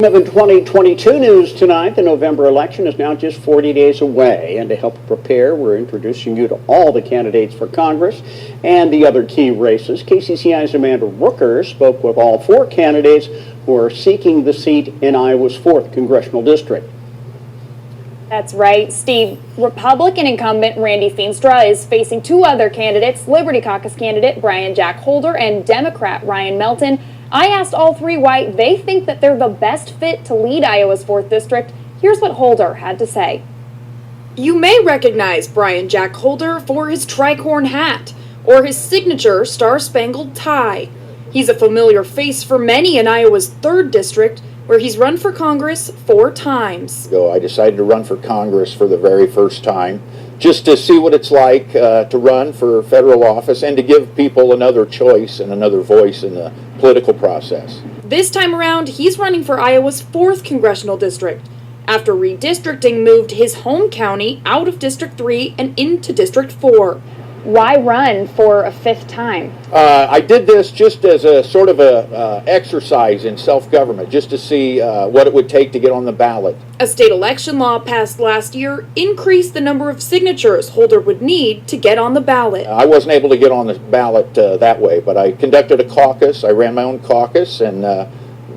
of the 2022 news tonight, the November election is now just 40 days away. And to help prepare, we're introducing you to all the candidates for Congress and the other key races. KCCI's Amanda Rooker spoke with all 4 candidates who are seeking the seat in Iowa's 4th Congressional District. That's right, Steve. Republican incumbent Randy Feenstra is facing 2 other candidates, Liberty Caucus candidate Brian Jack Holder and Democrat Ryan Melton. I asked all 3 why they think that they're the best fit to lead Iowa's 4th District. Here's what Holder had to say. You may recognize Brian Jack Holder for his tricorn hat or his signature star-spangled tie. He's a familiar face for many in Iowa's 3rd District, where he's run for Congress 4 times. I decided to run for Congress for the very first time, just to see what it's like to run for federal office and to give people another choice and another voice in the political process. This time around, he's running for Iowa's 4th Congressional District, after redistricting moved his home county out of District 3 and into District 4. Why run for a 5th time? I did this just as a sort of a exercise in self-government, just to see what it would take to get on the ballot. A state election law passed last year increased the number of signatures Holder would need to get on the ballot. I wasn't able to get on the ballot that way, but I conducted a caucus. I ran my own caucus and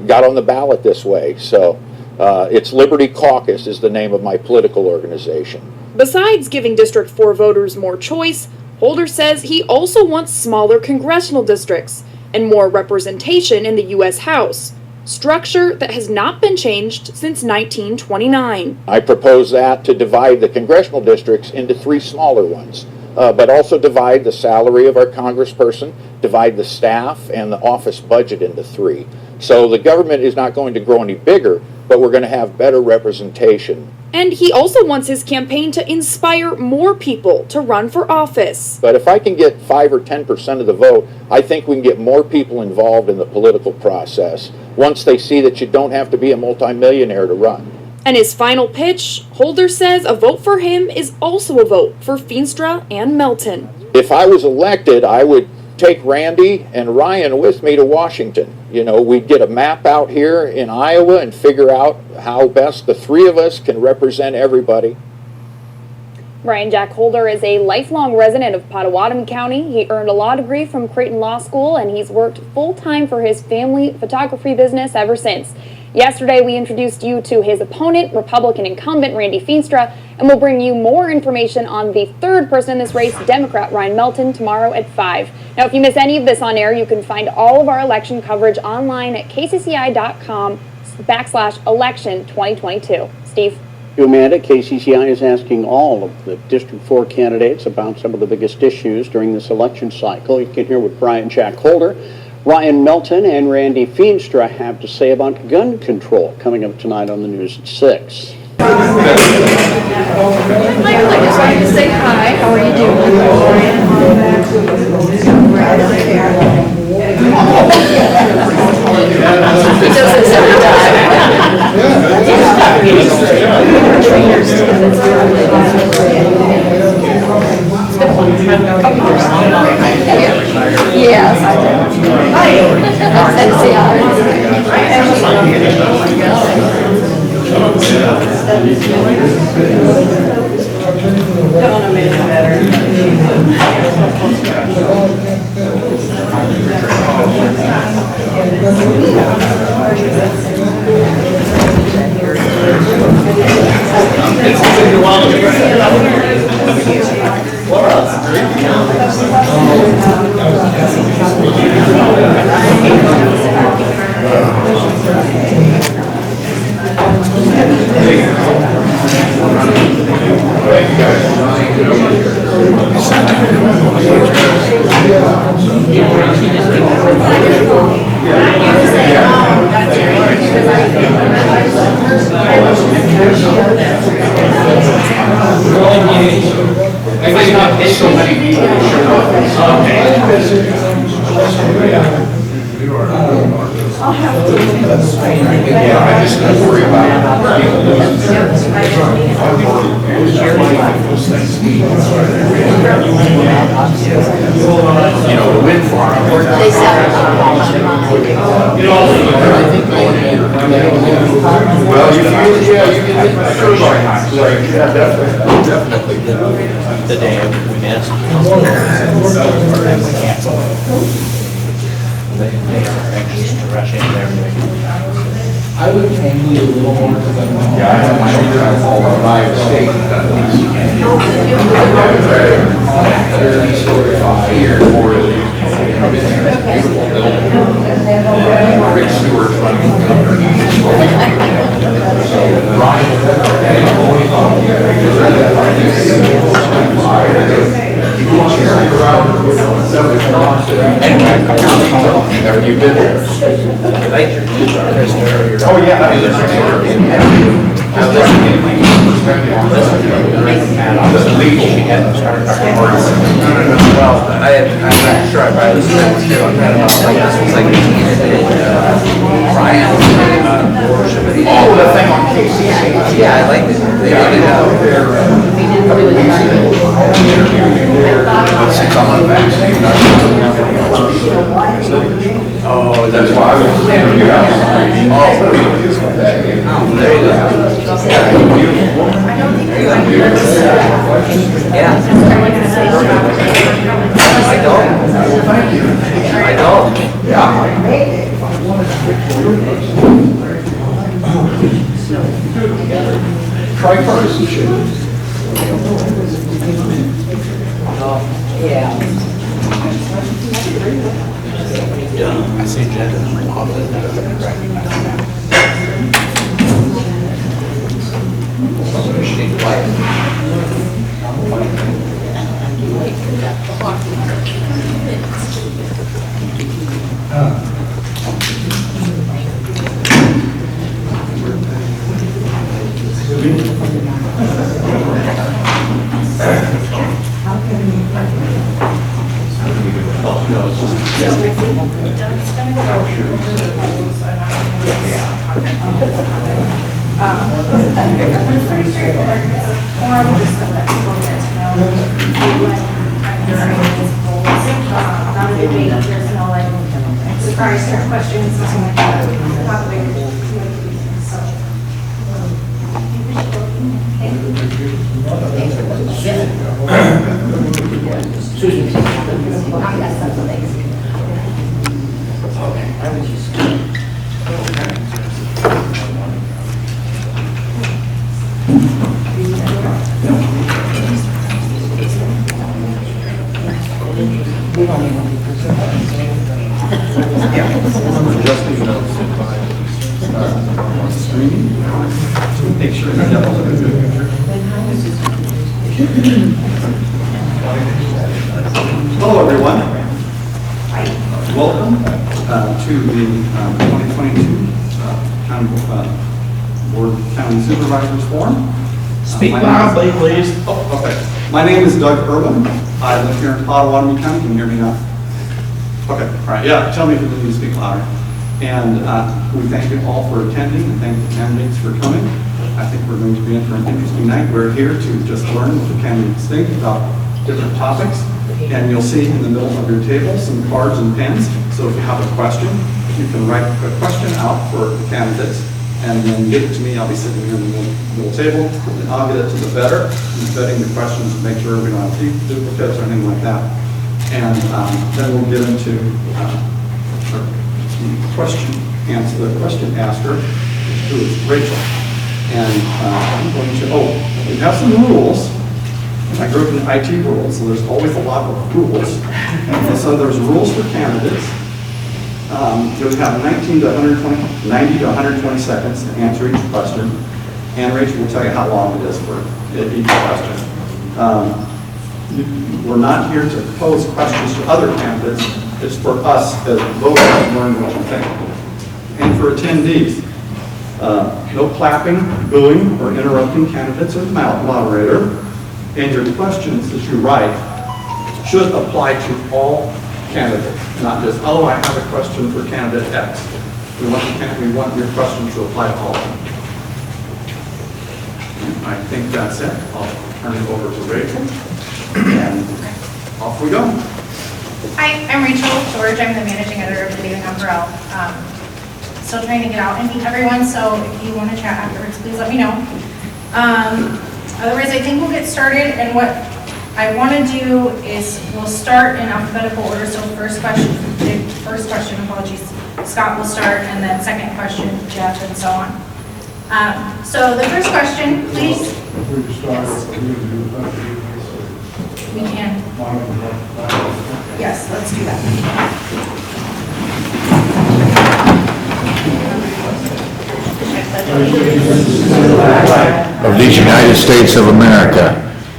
got on the ballot this way. So it's Liberty Caucus is the name of my political organization. Besides giving District 4 voters more choice, Holder says he also wants smaller congressional districts and more representation in the U.S. House, structure that has not been changed since 1929. I propose that to divide the congressional districts into 3 smaller ones, but also divide the salary of our congressperson, divide the staff and the office budget into 3. So the government is not going to grow any bigger, but we're going to have better representation. And he also wants his campaign to inspire more people to run for office. But if I can get 5 or 10% of the vote, I think we can get more people involved in the political process once they see that you don't have to be a multimillionaire to run. And his final pitch, Holder says a vote for him is also a vote for Feenstra and Melton. If I was elected, I would take Randy and Ryan with me to Washington. You know, we'd get a map out here in Iowa and figure out how best the 3 of us can represent everybody. Brian Jack Holder is a lifelong resident of Pottawatomie County. He earned a law degree from Creighton Law School, and he's worked full-time for his family photography business ever since. Yesterday, we introduced you to his opponent, Republican incumbent Randy Feenstra, and we'll bring you more information on the 3rd person in this race, Democrat Ryan Melton, tomorrow at 5. Now, if you miss any of this on air, you can find all of our election coverage online at kcci.com/election 2022. Steve? Amanda, KCCI is asking all of the District 4 candidates about some of the biggest issues during this election cycle. You can hear what Brian Jack Holder, Ryan Melton, and Randy Feenstra have to say about gun control coming up tonight on the news at 6. I just wanted to say hi. How are you doing? He does this every time. Trainers yes, I did. Donna made it better. I'll have to. Yeah, I just don't worry about people losing their. You know, the wind farm. They sell it on Well, you get definitely. The day we missed. They are anxious to rush in there. I would need a little more because I'm. Yeah, I have my own kind of all of Iowa State. Rick Stewart's running the company. Have you been there? Oh, yeah. The lead, she hadn't started. Well, I'm sure I buy this one too. I'm kind of like, this was like Brian. Oh, the thing on KCC. Yeah, I like it. They really have. But since I'm unvaccinated, oh, that's why I was standing here. Oh, there you go. Yeah. I know. Yeah. Tripartisanship. I see Jen pop in. Certain questions, something like that. Make sure the devil's in a good picture. Hello, everyone. Welcome to the 2022 County Supervisors Forum. Speak loudly, please. Oh, okay. My name is Doug Urban. I live here in Pottawatomie County. Can you hear me now? Okay, all right, yeah, tell me if you need to speak louder. And we thank you all for attending and thank the candidates for coming. I think we're going to be in for an interesting night. We're here to just learn what the candidates think about different topics. And you'll see in the middle of your table some cards and pens. So if you have a question, you can write a question out for the candidates and then give it to me. I'll be sitting here in the middle table and I'll get it to the vetter. I'm vetting the questions to make sure we don't have duplicates or anything like that. And then we'll get into the question asker, who is Rachel. And I'm going to, we have some rules. I grew up in the IT world, so there's always a lot of rules. And so there's rules for candidates. You have 90 to 120 seconds to answer each question. And Rachel will tell you how long it is for each question. We're not here to pose questions to other candidates. It's for us as voters to learn what we think. And for attendees, no clapping, booing, or interrupting candidates or the moderator. And your questions that you write should apply to all candidates, not just, oh, I have a question for candidate X. We want your questions to apply to all of them. I think that's it. I'll turn it over to Rachel, and off we go. Hi, I'm Rachel George. I'm the managing editor of the Daily Umbrella. Still trying to get out and meet everyone, so if you want to chat afterwards, please let me know. Otherwise, I think we'll get started, and what I want to do is we'll start in alphabetical order. So first question, apologies, Scott will start, and then second question, Jeff, and so on. So the first question, please. We can. Yes, let's do that. Of these United States of America,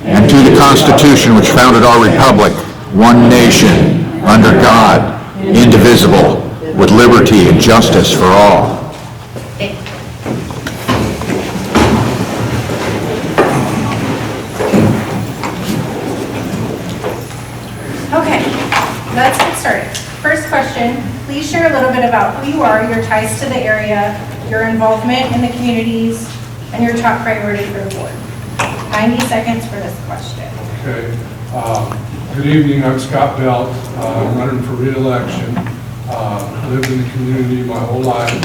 and to the Constitution which founded our republic, one nation, under God, indivisible, with liberty and justice for all. Okay, let's get started. First question, please share a little bit about who you are, your ties to the area, your involvement in the communities, and your top priority for the board. 90 seconds for this question. Okay. Good evening. I'm Scott Belt. I'm running for re-election. Lived in the community my whole life.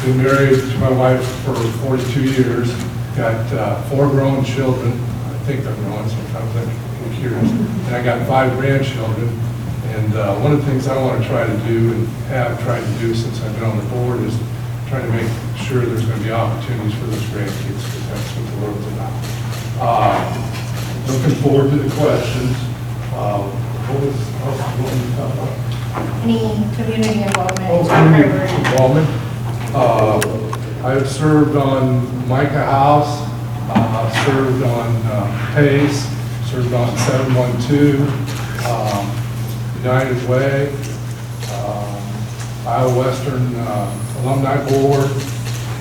Been married to my wife for 42 years. Got 4 grown children. I think they're grown. Sometimes I get curious. And I got 5 grandchildren. And one of the things I want to try to do, and have tried to do since I've been on the board, is trying to make sure there's going to be opportunities for those grandkids, because that's what the world's about. Looking forward to the questions. What was you talking about? Any community involvement? Oh, top community priority? involvement. I have served on Micah House, served on PACE, served on 712, United Way, Iowa Western Alumni Board,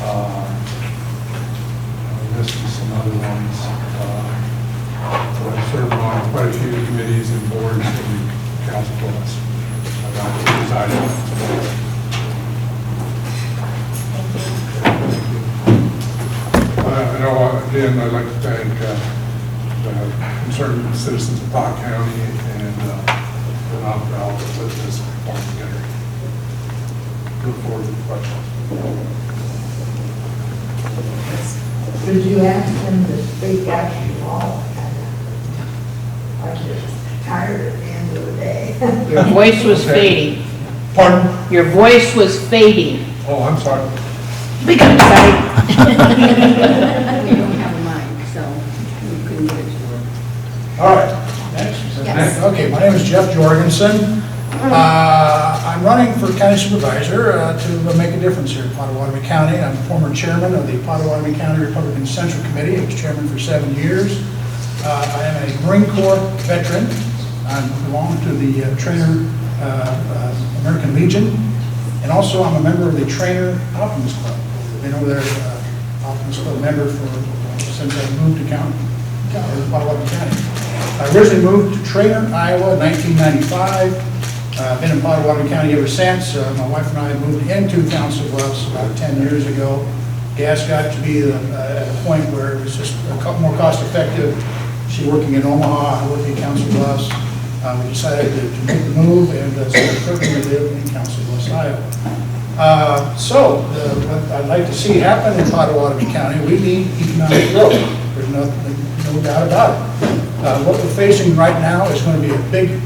I'm missing some other ones. But I've served on quite a few committees and boards and council boards. I've not presided on. Again, I'd like to thank the concerned citizens of Pot County and the nonprofit that put this all together. Look forward to the questions. Could you ask them to speak out you all? I'm just tired at the end of the day. Your voice was fading. Pardon? Your voice was fading. Oh, I'm sorry. Speak up, sorry. We don't have a mic, so we couldn't get it to work. All right, next. Yes. Okay, my name is Jeff Jorgensen. I'm running for county supervisor to make a difference here in Pottawatomie County. I'm former chairman of the Pottawatomie County Republican Central Committee. I was chairman for 7 years. I am a Marine Corps veteran. I belong to the Trainer American Legion, and also I'm a member of the Trainer Optimist Club. I've been over there, Optimist Club member since I moved to Pottawatomie County. I originally moved to Trainer, Iowa in 1995. I've been in Pottawatomie County ever since. My wife and I moved into Council Bluffs about 10 years ago. Gas got to be at a point where it was just more cost effective. She working in Omaha, I working in Council Bluffs. We decided to make the move, and so we currently live in Council Bluffs, Iowa. So what I'd like to see happen in Pottawatomie County, we need economic growth. There's no doubt about it. What we're facing right now is going to be a big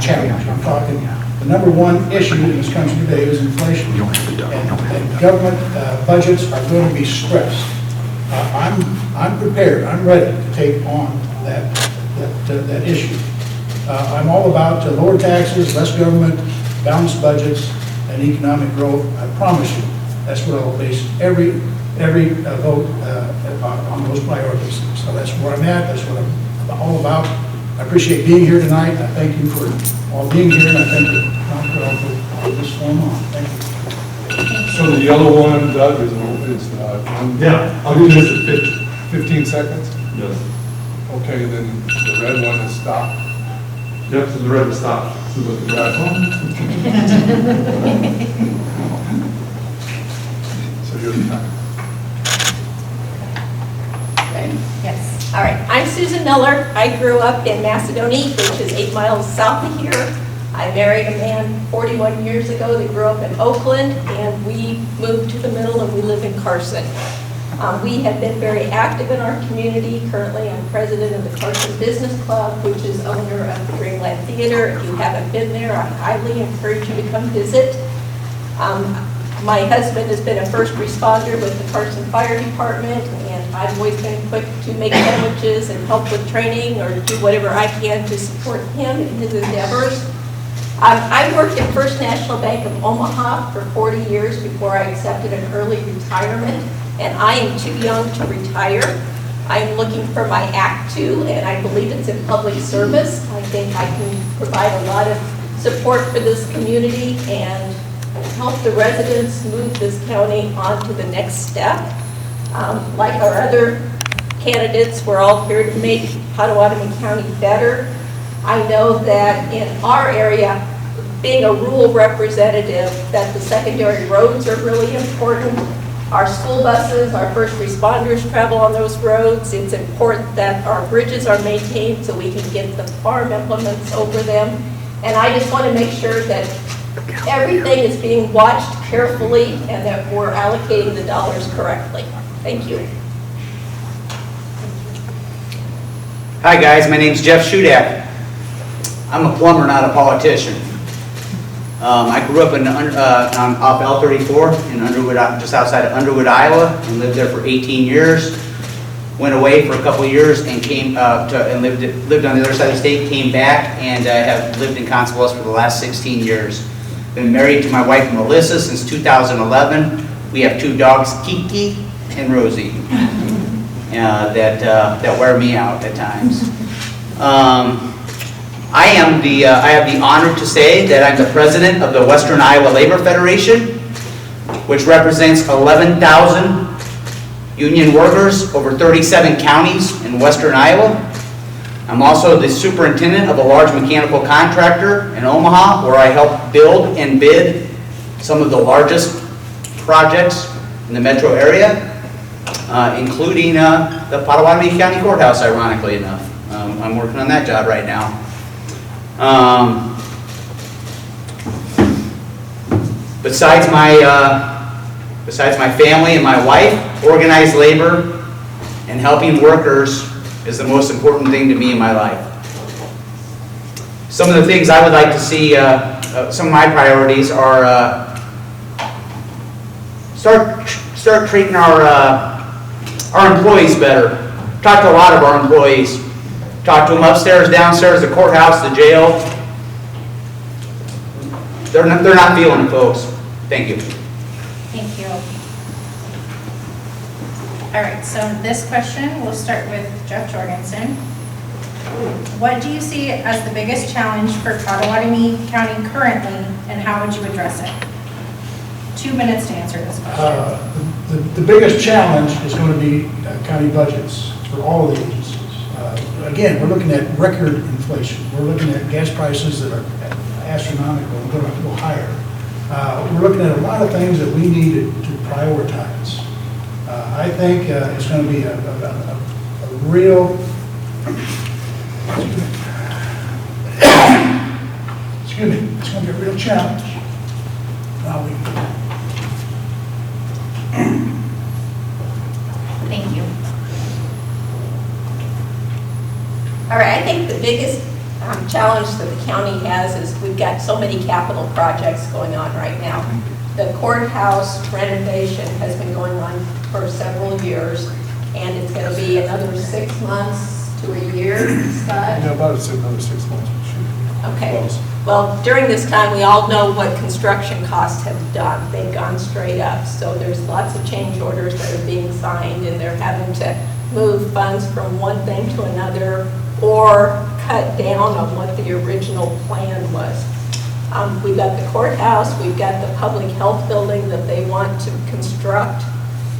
challenge. I'm talking, the number one issue in this country today is inflation. And government budgets are going to be stressed. I'm prepared, I'm ready to take on that issue. I'm all about lower taxes, less government, balanced budgets, and economic growth. I promise you, that's what I will base every vote on those priorities. So that's where I'm at, that's what I'm all about. I appreciate being here tonight. I thank you for all being here, and I thank you for this forum on. Thank you. So the yellow one, Doug, is Yeah, I'll do this at 15 seconds? Yes. Okay, then the red one is stop. Yep, so the red is stop. We look at that home. So you're the time. Yes. All right. I'm Susan Miller. I grew up in Macedonia, which is 8 miles south of here. I married a man 41 years ago that grew up in Oakland, and we moved to the middle and we live in Carson. We have been very active in our community. Currently, I'm president of the Carson Business Club, which is owner of the Dreamland Theater. If you haven't been there, I highly encourage you to come visit. My husband has been a first responder with the Carson Fire Department, and I've always been quick to make sandwiches and help with training or do whatever I can to support him in his endeavors. I worked at First National Bank of Omaha for 40 years before I accepted an early retirement, and I am too young to retire. I'm looking for my Act 2, and I believe it's in public service. I think I can provide a lot of support for this community and help the residents move this county on to the next step. Like our other candidates, we're all here to make Pottawatomie County better. I know that in our area, being a rural representative, that the secondary roads are really important. Our school buses, our first responders travel on those roads. It's important that our bridges are maintained so we can get the farm implements over them. And I just want to make sure that everything is being watched carefully and that we're allocating the dollars correctly. Thank you. Hi guys, my name's Jeff Shudak. I'm a plumber, not a politician. I grew up off L34 in Underwood, just outside of Underwood, Iowa, and lived there for 18 years. Went away for a couple of years and came and lived on the other side of the state. Came back and have lived in Constable for the last 16 years. Been married to my wife Melissa since 2011. We have 2 dogs, Kiki and Rosie, that wear me out at times. I have the honor to say that I'm the president of the Western Iowa Labor Federation, which represents 11,000 union workers over 37 counties in Western Iowa. I'm also the superintendent of a large mechanical contractor in Omaha, where I help build and bid some of the largest projects in the metro area, including the Pottawatomie County Courthouse, ironically enough. I'm working on that job right now. Besides my family and my wife, organized labor and helping workers is the most important thing to me in my life. Some of the things I would like to see, some of my priorities are start treating our employees better. Talk to a lot of our employees. Talk to them upstairs, downstairs, the courthouse, the jail. They're not feeling it, folks. Thank you. Thank you. All right, so this question, we'll start with Jeff Jorgensen. What do you see as the biggest challenge for Pottawatomie County currently, and how would you address it? 2 minutes to answer this question. The biggest challenge is going to be county budgets for all of the agencies. Again, we're looking at record inflation. We're looking at gas prices that are astronomical. We're going to go higher. We're looking at a lot of things that we need to prioritize. I think it's going to be a real, excuse me, it's going to be a real challenge. Thank you. All right, I think the biggest challenge that the county has is we've got so many capital projects going on right now. The courthouse renovation has been going on for several years, and it's going to be another 6 months to a year, Scott? Yeah, about another 6 months. Okay. Close. Well, during this time, we all know what construction costs have done. They've gone straight up. So there's lots of change orders that are being signed, and they're having to move funds from one thing to another or cut down on what the original plan was. We've got the courthouse, we've got the public health building that they want to construct.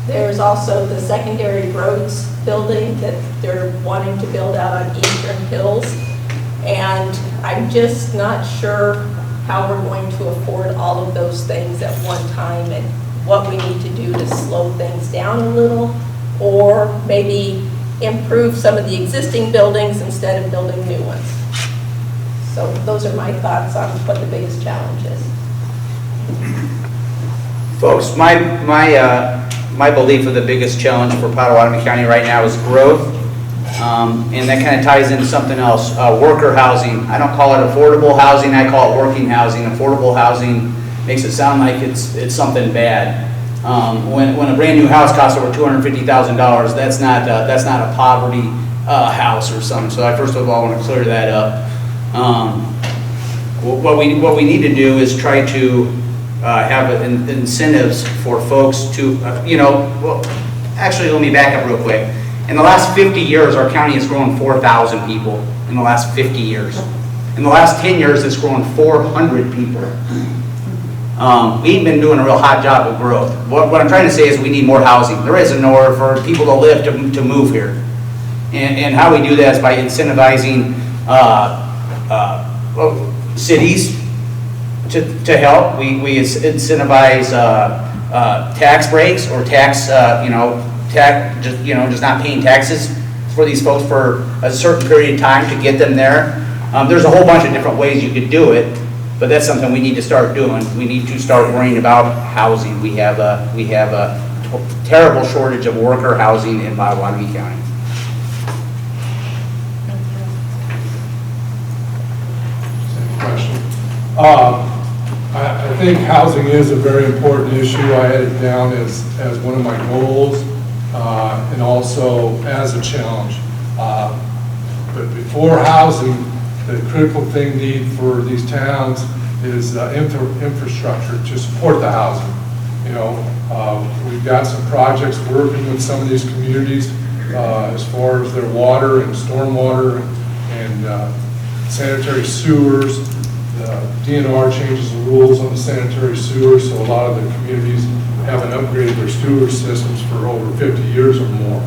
There's also the secondary roads building that they're wanting to build out on Eastern Hills. And I'm just not sure how we're going to afford all of those things at one time and what we need to do to slow things down a little, or maybe improve some of the existing buildings instead of building new ones. So those are my thoughts on what the biggest challenge is. Folks, my belief of the biggest challenge for Pottawatomie County right now is growth, and that kind of ties into something else, worker housing. I don't call it affordable housing, I call it working housing. Affordable housing makes it sound like it's something bad. When a brand new house costs over $250,000, that's not a poverty house or something. So I first of all want to clear that up. What we need to do is try to have incentives for folks to, well, actually let me back up real quick. In the last 50 years, our county has grown 4,000 people in the last 50 years. In the last 10 years, it's grown 400 people. We ain't been doing a real hot job of growth. What I'm trying to say is we need more housing. There isn't nowhere for people to live to move here. And how we do that is by incentivizing cities to help. We incentivize tax breaks or just not paying taxes for these folks for a certain period of time to get them there. There's a whole bunch of different ways you could do it, but that's something we need to start doing. We need to start worrying about housing. We have a terrible shortage of worker housing in Pottawatomie County. Question. I think housing is a very important issue. I had it down as one of my goals and also as a challenge. But before housing, the critical thing need for these towns is infrastructure to support the housing. We've got some projects working with some of these communities as far as their water and stormwater and sanitary sewers. The DNR changes the rules on the sanitary sewers, so a lot of the communities haven't upgraded their sewer systems for over 50 years or more.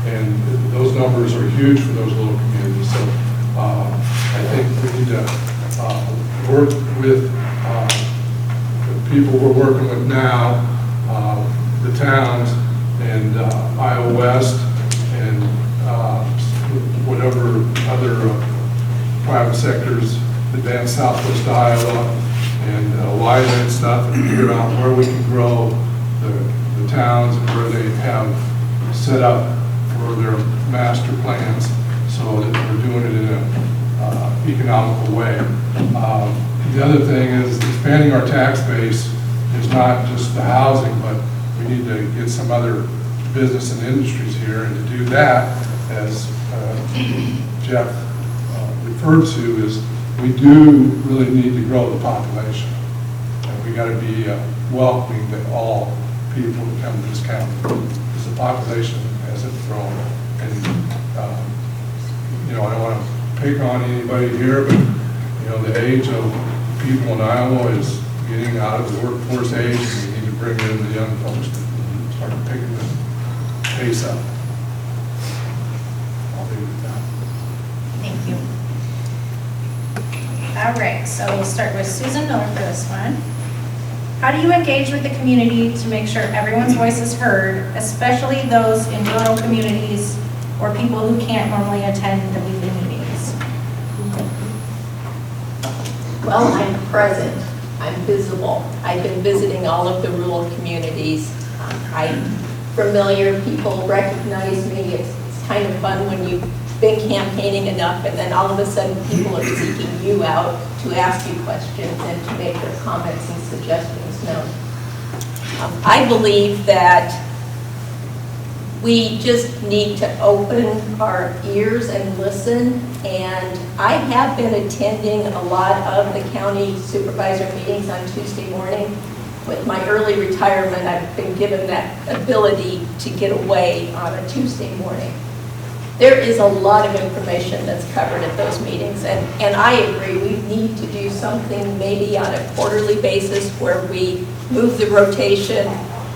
And those numbers are huge for those little communities. So I think we need to work with the people we're working with now, the towns, and Iowa West, and whatever other private sectors, advanced Southwest Iowa, and Wyoming and stuff, and figure out where we can grow the towns and where they have set up for their master plans so that we're doing it in an economical way. The other thing is expanding our tax base is not just the housing, but we need to get some other business and industries here, and to do that, as Jeff referred to, is we do really need to grow the population. And we got to be welcoming to all people to come to this county, because the population hasn't grown. And I don't want to pick on anybody here, but the age of people in Iowa is getting out of the workforce age, and we need to bring in the young folks to start picking the pace up. I'll leave it at that. Thank you. All right, so we'll start with Susan Miller for this one. How do you engage with the community to make sure everyone's voice is heard, especially those in rural communities or people who can't normally attend the weekly meetings? Well, I'm present. I'm visible. I've been visiting all of the rural communities. I'm familiar. People recognize me. It's kind of fun when you've been campaigning enough and then all of a sudden people are seeking you out to ask you questions and to make their comments and suggestions known. I believe that we just need to open our ears and listen, and I have been attending a lot of the county supervisor meetings on Tuesday morning. With my early retirement, I've been given that ability to get away on a Tuesday morning. There is a lot of information that's covered at those meetings, and I agree, we need to do something maybe on a quarterly basis where we move the rotation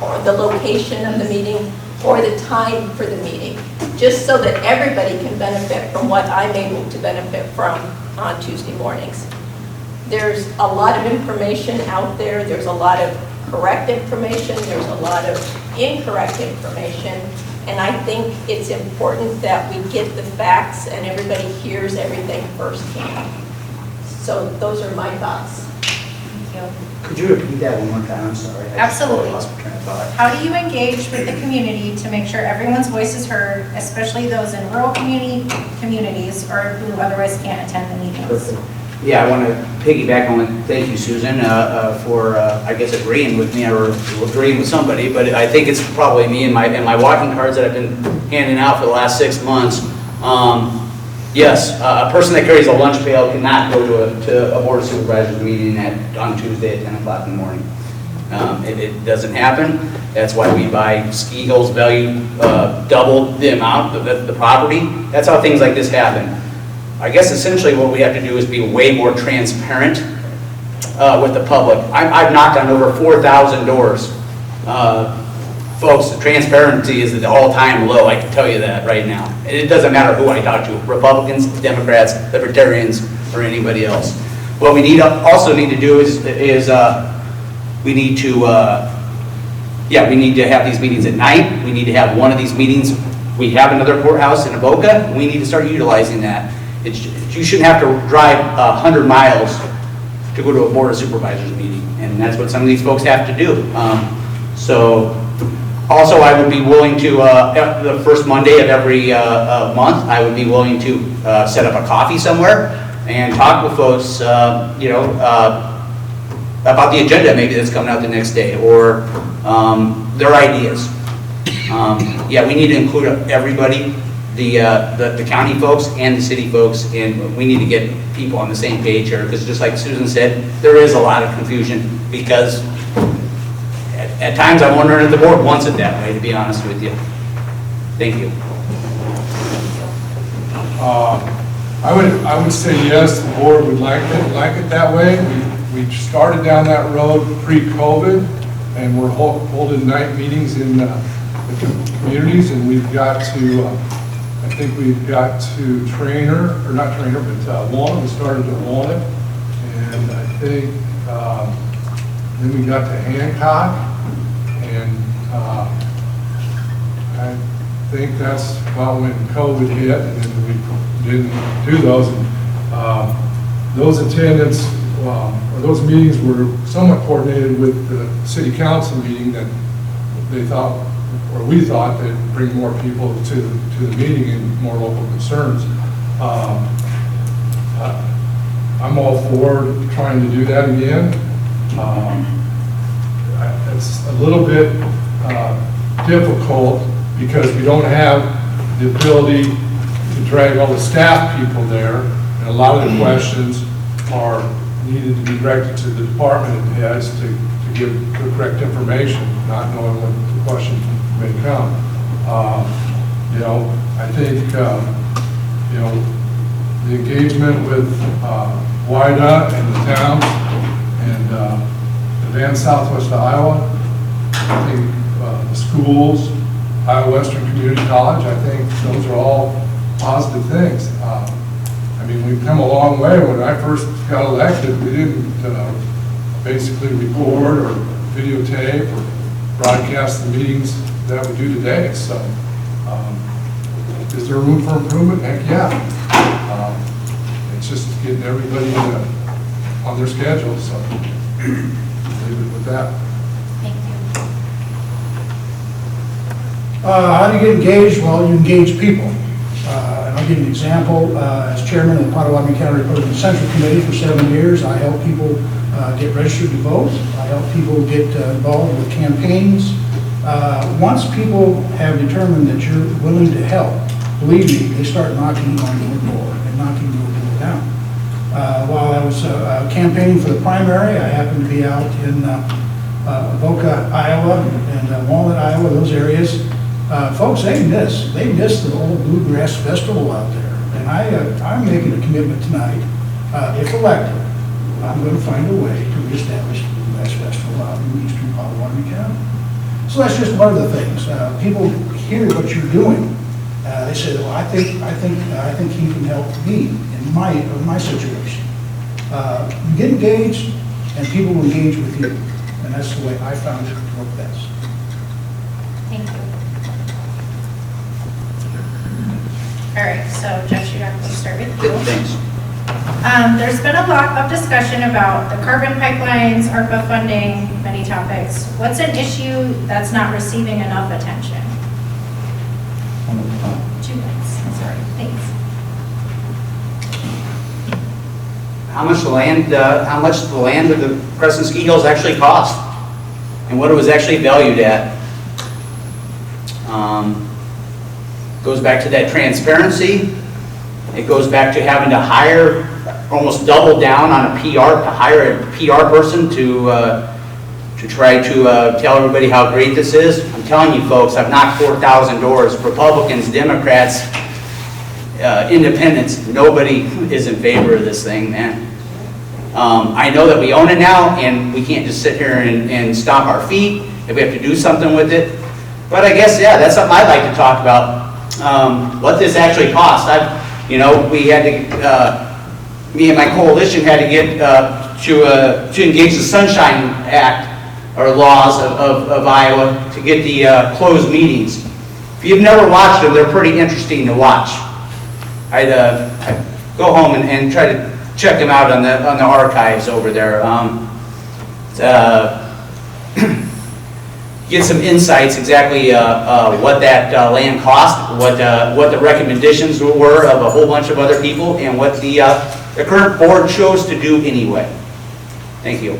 or the location of the meeting or the time for the meeting. just so that everybody can benefit from what I'm able to benefit from on Tuesday mornings. There's a lot of information out there. There's a lot of correct information. There's a lot of incorrect information. And I think it's important that we get the facts and everybody hears everything firsthand. So those are my thoughts. Thank you. Could you repeat that one more time? I'm sorry. I just Absolutely. lost my train of thought. How do you engage with the community to make sure everyone's voice is heard, especially those in rural communities or who otherwise can't attend the meetings? Perfect. Yeah, I want to piggyback on, thank you, Susan, for, I guess, agreeing with me or agreeing with somebody, but I think it's probably me and my walking cards that I've been handing out for the last 6 months. Yes, a person that carries a lunch pail cannot go to a Board of Supervisors meeting on Tuesday at 10 o'clock in the morning. It doesn't happen. That's why we buy ski hills value double the amount of the property. That's how things like this happen. I guess essentially what we have to do is be way more transparent with the public. I've knocked on over 4,000 doors. Folks, the transparency is at the all-time low, I can tell you that right now. And it doesn't matter who I talk to, Republicans, Democrats, Libertarians, or anybody else. What we also need to do is we need to have these meetings at night. We need to have one of these meetings. We have another courthouse in Avoca. We need to start utilizing that. You shouldn't have to drive 100 miles to go to a Board of Supervisors meeting, and that's what some of these folks have to do. Also, I would be willing to, the first Monday of every month, I would be willing to set up a coffee somewhere and talk with folks, about the agenda maybe that's coming out the next day, or their ideas. We need to include everybody, the county folks and the city folks, and we need to get people on the same page here, because just like Susan said, there is a lot of confusion, because at times I'm wondering if the board wants it that way, to be honest with you. Thank you. I would say yes, the board would like it that way. We started down that road pre-COVID, and we're holding night meetings in the communities, and we've got to, I think we've got to Walnut. We started at Walnut, and I think then we got to Hancock, and I think that's about when COVID hit, and then we didn't do those. Those attendance, or those meetings were somewhat coordinated with the city council meeting that they thought, or we thought, they'd bring more people to the meeting and more local concerns. I'm all for trying to do that again. It's a little bit difficult because we don't have the ability to drag all the staff people there, and a lot of the questions are needed to be directed to the department heads to give the correct information, not knowing what the question may come. I think the engagement with WIDA and the towns and Advanced Southwest Iowa, I think the schools, Iowa Western Community College, I think those are all positive things. We've come a long way. When I first got elected, we didn't basically record or videotape or broadcast the meetings that we do today. So, is there room for improvement? Heck yeah. It's just getting everybody on their schedule. So, leave it with that. Thank you. How do you get engaged? Well, you engage people. And I'll give you an example. As chairman of the Pottawatomie County Republican Central Committee for 7 years, I help people get registered to vote. I help people get involved with campaigns. Once people have determined that you're willing to help, believe me, they start knocking on your door and knocking your door down. While I was campaigning for the primary, I happened to be out in Avoca, Iowa, and Walnut, Iowa, those areas. Folks, they miss the old bluegrass festival out there. And I'm making a commitment tonight, if elected, I'm going to find a way to reestablish the bluegrass festival out in eastern Pottawatomie County. So that's just one of the things. People hear what you're doing. they said, well, I think he can help me in my situation. You get engaged, and people will engage with you, and that's the way I found it to work best. Thank you. All right, so Jeff Shudak, we'll start with you. Thanks. There's been a lot of discussion about the carbon pipelines, ARPA funding, many topics. What's an issue that's not receiving enough attention? 2 minutes, sorry, thanks. How much the land of the Crescent Ski Hills actually cost, and what it was actually valued at. Goes back to that transparency. It goes back to having to hire, almost double down on a PR, to hire a PR person to try to tell everybody how great this is. I'm telling you folks, I've knocked 4,000 doors. Republicans, Democrats, independents, nobody is in favor of this thing, man. I know that we own it now, and we can't just sit here and stomp our feet if we have to do something with it. But I guess, yeah, that's something I'd like to talk about. What this actually cost. We had to, me and my coalition had to get to engage the Sunshine Act or laws of Iowa to get the closed meetings. If you've never watched them, they're pretty interesting to watch. I'd go home and try to check them out on the archives over there. Get some insights exactly what that land cost, what the recommendations were of a whole bunch of other people, and what the current board chose to do anyway. Thank you.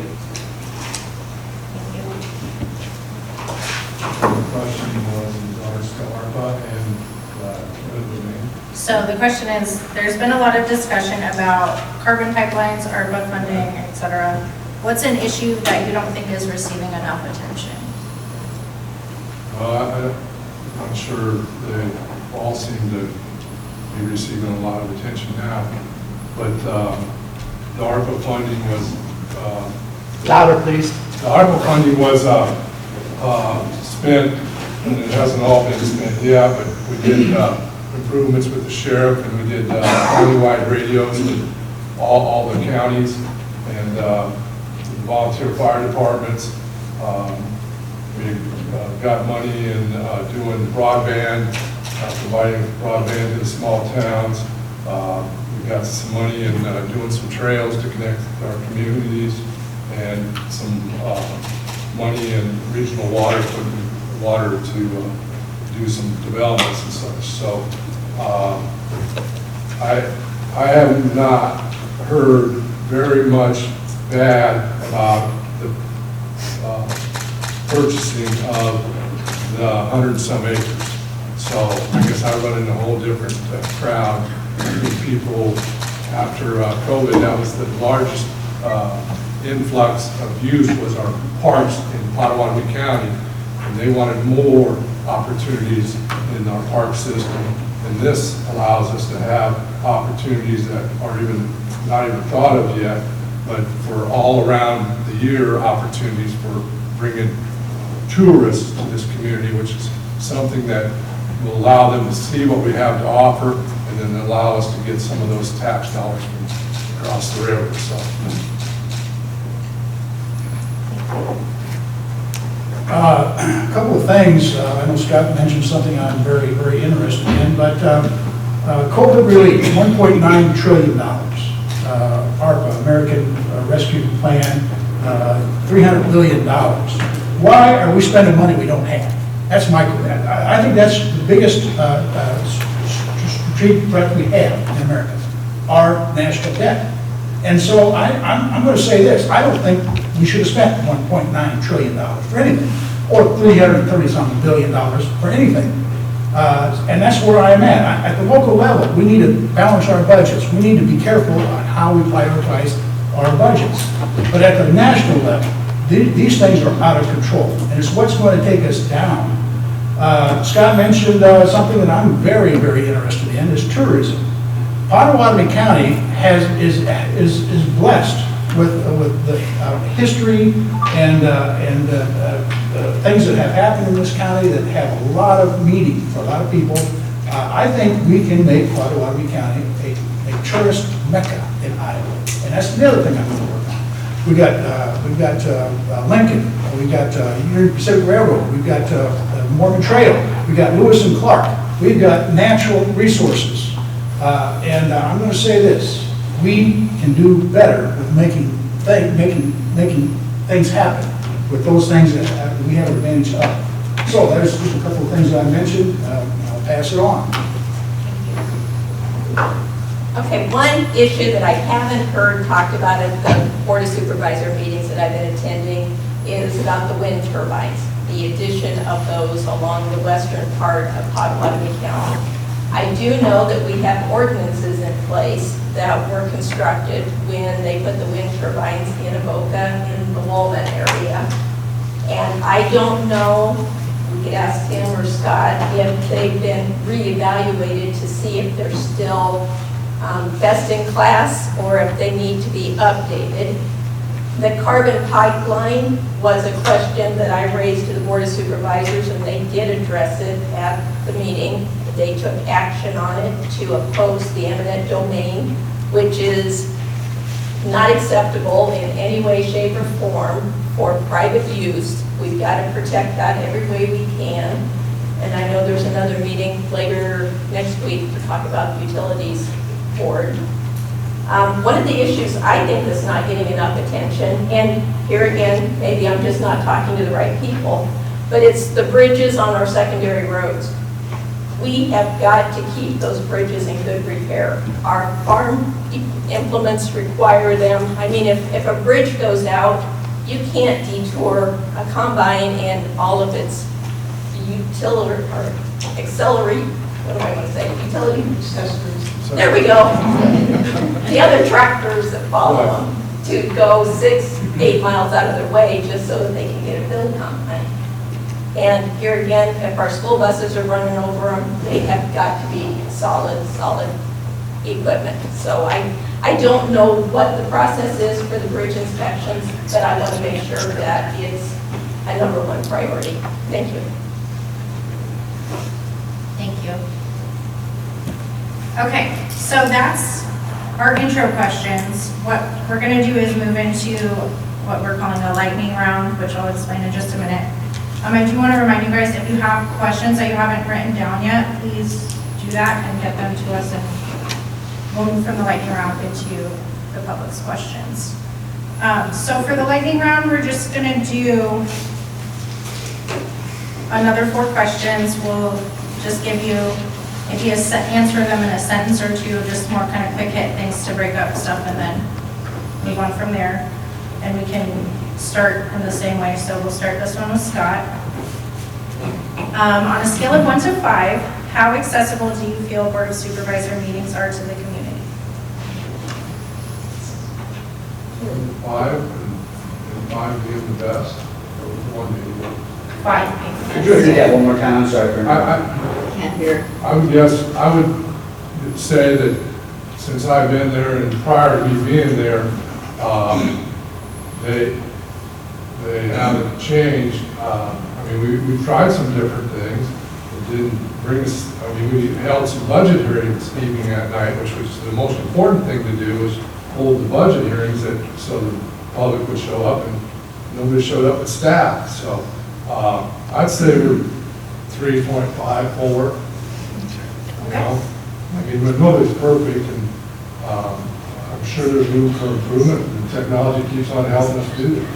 So the question is, there's been a lot of discussion about carbon pipelines, ARPA funding, et cetera. What's an issue that you don't think is receiving enough attention? I'm not sure they all seem to be receiving a lot of attention now, but the ARPA funding was... Louder, please. The ARPA funding was spent, and it hasn't all been spent yet, but we did improvements with the sheriff, and we did countywide radios with all the counties, and volunteer fire departments. We got money in doing broadband, providing broadband to the small towns. We got some money in doing some trails to connect our communities, and some money in regional water, putting water to do some developments and such. So I have not heard very much bad about the purchasing of the 100-some acres. So I guess I run in a whole different crowd of people. After COVID, that was the largest influx of use was our parks in Pottawatomie County, and they wanted more opportunities in our park system. And this allows us to have opportunities that are not even thought of yet, but for all around the year opportunities for bringing tourists to this community, which is something that will allow them to see what we have to offer, and then allow us to get some of those tax dollars from across the river. So. A couple of things. I know Scott mentioned something I'm very, very interested in, but COVID relief, $1.9 trillion. ARPA, American Rescue Plan, $300 billion. Why are we spending money we don't have? That's my, I think that's the biggest strategic threat we have in America, our national debt. And so I'm going to say this, I don't think we should have spent $1.9 trillion for anything, or $330-something billion for anything. And that's where I am at. At the local level, we need to balance our budgets. We need to be careful on how we prioritize our budgets. But at the national level, these things are out of control, and it's what's going to take us down. Scott mentioned something that I'm very, very interested in, is tourism. Pottawatomie County is blessed with the history and things that have happened in this county that have a lot of meaning for a lot of people, I think we can make Pottawatomie County a tourist mecca in Iowa. And that's the other thing I'm going to work on. We've got Lincoln, we've got Union Pacific Railroad, we've got Morgan Trail, we've got Lewis and Clark, we've got natural resources. And I'm going to say this, we can do better with making things happen with those things that we have advantage of. So there's just a couple of things that I mentioned. I'll pass it on. Okay, one issue that I haven't heard talked about at the Board of Supervisor meetings that I've been attending is about the wind turbines, the addition of those along the western part of Potawatomi County. I do know that we have ordinances in place that were constructed when they put the wind turbines in Avoca in the Walnut area. And I don't know, we could ask Tim or Scott, if they've been reevaluated to see if they're still best in class or if they need to be updated. The carbon pipeline was a question that I raised to the Board of Supervisors, and they did address it at the meeting. They took action on it to oppose the eminent domain, which is not acceptable in any way, shape, or form for private use. We've got to protect that every way we can. And I know there's another meeting later next week to talk about the utilities board. One of the issues I think that's not getting enough attention, and here again, maybe I'm just not talking to the right people, but it's the bridges on our secondary roads. We have got to keep those bridges in good repair. Our farm implements require them. I mean, if a bridge goes out, you can't detour a combine and all of its utility, or auxiliary, what do I want to say, utility accessories. There we go. The other tractors that follow them to go 6-8 miles out of their way just so that they can get a fill combine. And here again, if our school buses are running over them, they have got to be solid equipment. So I don't know what the process is for the bridge inspections, but I want to make sure that it's a #1 priority. Thank you. Thank you. Okay, so that's our intro questions. What we're going to do is move into what we're calling a lightning round, which I'll explain in just a minute. I do want to remind you guys, if you have questions that you haven't written down yet, please do that and get them to us, and we'll move from the lightning round into the public's questions. So for the lightning round, we're just going to do another 4 questions. We'll just give you, if you answer them in a sentence or two, just more kind of quick hit things to break up stuff, and then move on from there. And we can start in the same way. So we'll start this one with Scott. On a scale of 1 to 5, how accessible do you feel Board of Supervisor meetings are to the community? 5, and 5 being the best, or 1 being the worst. 5 being the best. Could you repeat that one more time? I'm sorry for Can't hear. I would say that since I've been there and prior to me being there, they haven't changed. I mean, we've tried some different things. It didn't bring us, I mean, we held some budget hearings evening at night, which was the most important thing to do, was hold the budget hearings so the public would show up, and nobody showed up but staff. So I'd say we're 3.5, 4. You know? I mean, but nobody's perfect, and I'm sure there's room for improvement, and technology keeps on helping us do that.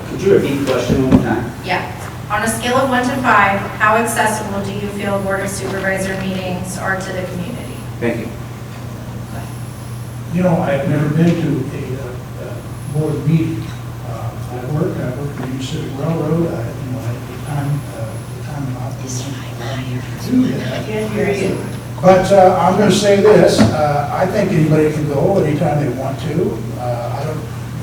Could you repeat the question one more time? Yeah. On a scale of 1 to 5, how accessible do you feel Board of Supervisor meetings are to the community? Thank you. You know, I've never been to a board meeting. I work at the Union Pacific Railroad. At the time to do that. But I'm going to say this, I think anybody can go anytime they want to.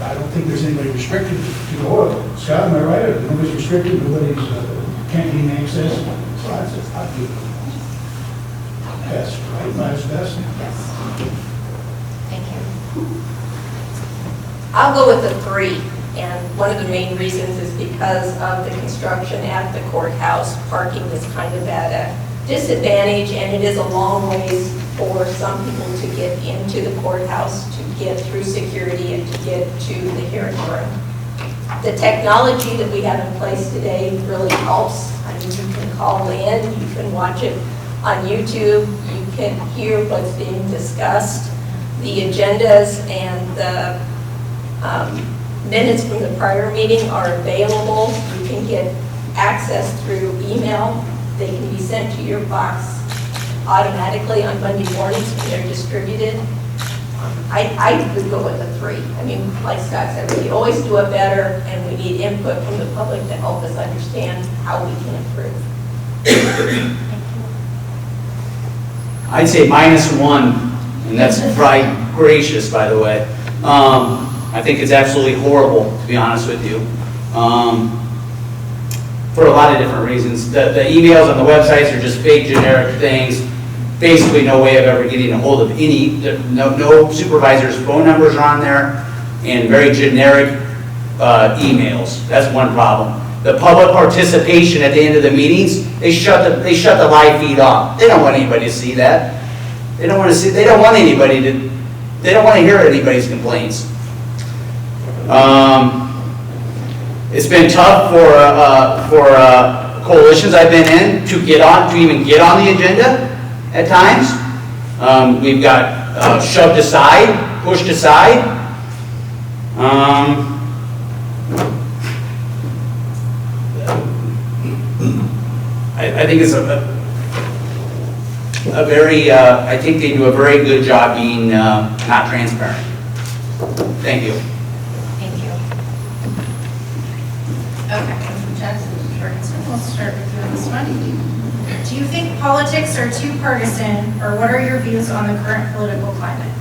I don't think there's anybody restricted to go. Scott, am I right? Nobody's restricted, nobody's can't gain access. So I'd do best, right? Mine's best. Yes. Thank you. I'll go with a 3. And one of the main reasons is because of the construction at the courthouse. Parking is kind of at a disadvantage, and it is a long ways for some people to get into the courthouse, to get through security, and to get to the hearing room. The technology that we have in place today really helps. I mean, you can call in, you can watch it on YouTube, you can hear what's being discussed. The agendas and the minutes from the prior meeting are available. You can get access through email. They can be sent to your box automatically on Monday mornings when they're distributed. I would go with a 3. I mean, like Scott said, we always do it better, and we need input from the public to help us understand how we can improve. I'd say -1, and that's probably gracious, by the way. I think it's absolutely horrible, to be honest with you, for a lot of different reasons. The emails on the websites are just fake, generic things. Basically, no way of ever getting a hold of any, no supervisors' phone numbers are on there, and very generic emails. That's one problem. The public participation at the end of the meetings, they shut the live feed off. They don't want anybody to see that. They don't want to see. They don't want anybody to. They don't want to hear anybody's complaints. It's been tough for coalitions I've been in to even get on the agenda at times. We've got shoved aside, pushed aside. I think it's a very, I think they do a very good job being not transparent. Thank you. Thank you. Okay, Jackson, we'll start with you on this one. Do you think politics are too partisan, or what are your views on the current political climate?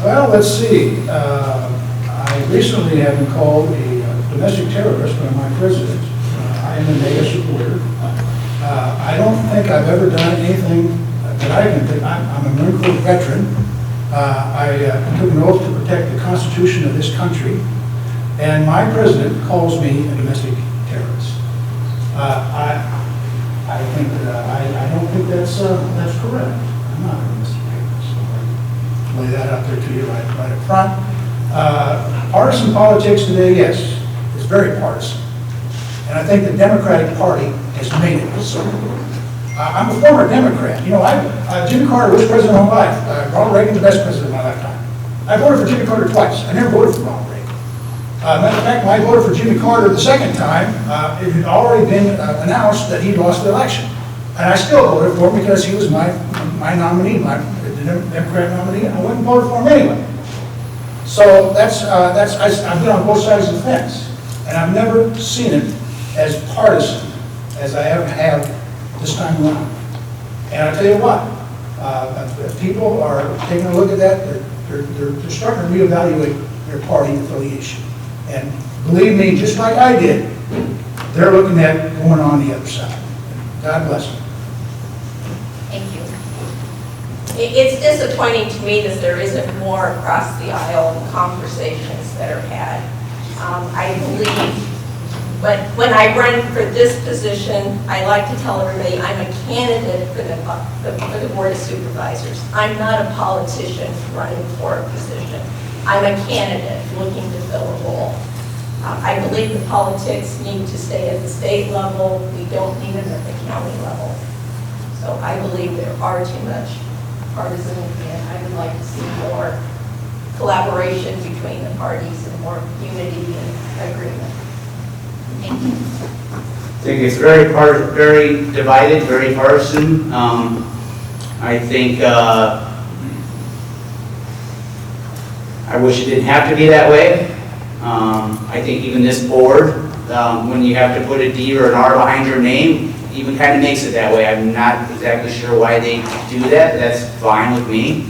Well, let's see. I recently have been called a domestic terrorist by my president. I am a mega supporter. I don't think I've ever done anything that I can think. I'm a Marine Corps veteran. I took an oath to protect the Constitution of this country, and my president calls me a domestic terrorist. I think that I don't think that's correct. I'm not a domestic terrorist. So I lay that out there to you right up front. Partisan politics today, yes, is very partisan. And I think the Democratic Party has made it so. I'm a former Democrat. You know, Jimmy Carter was president of my life. Ronald Reagan, the best president of my lifetime. I voted for Jimmy Carter twice. I never voted for Ronald Reagan. Matter of fact, when I voted for Jimmy Carter the second time, it had already been announced that he lost the election. And I still voted for him because he was my nominee, the Democrat nominee. I went and voted for him anyway. So I've been on both sides of the fence. And I've never seen it as partisan as I ever have this time around. And I tell you what, if people are taking a look at that, they're starting to reevaluate their party affiliation. And believe me, just like I did, they're looking at going on the other side. God bless them. Thank you. It's disappointing to me that there isn't more across the aisle conversations that are had. I believe, but when I run for this position, I like to tell everybody I'm a candidate for the Board of Supervisors. I'm not a politician running for a position. I'm a candidate looking to fill a role. I believe the politics need to stay at the state level. We don't need them at the county level. So I believe there are too much partisan, and I would like to see more collaboration between the parties and more unity and agreement. Thank you. I think it's very divided, very partisan. I think I wish it didn't have to be that way. I think even this board, when you have to put a D or an R behind your name, even kind of makes it that way. I'm not exactly sure why they do that. That's fine with me.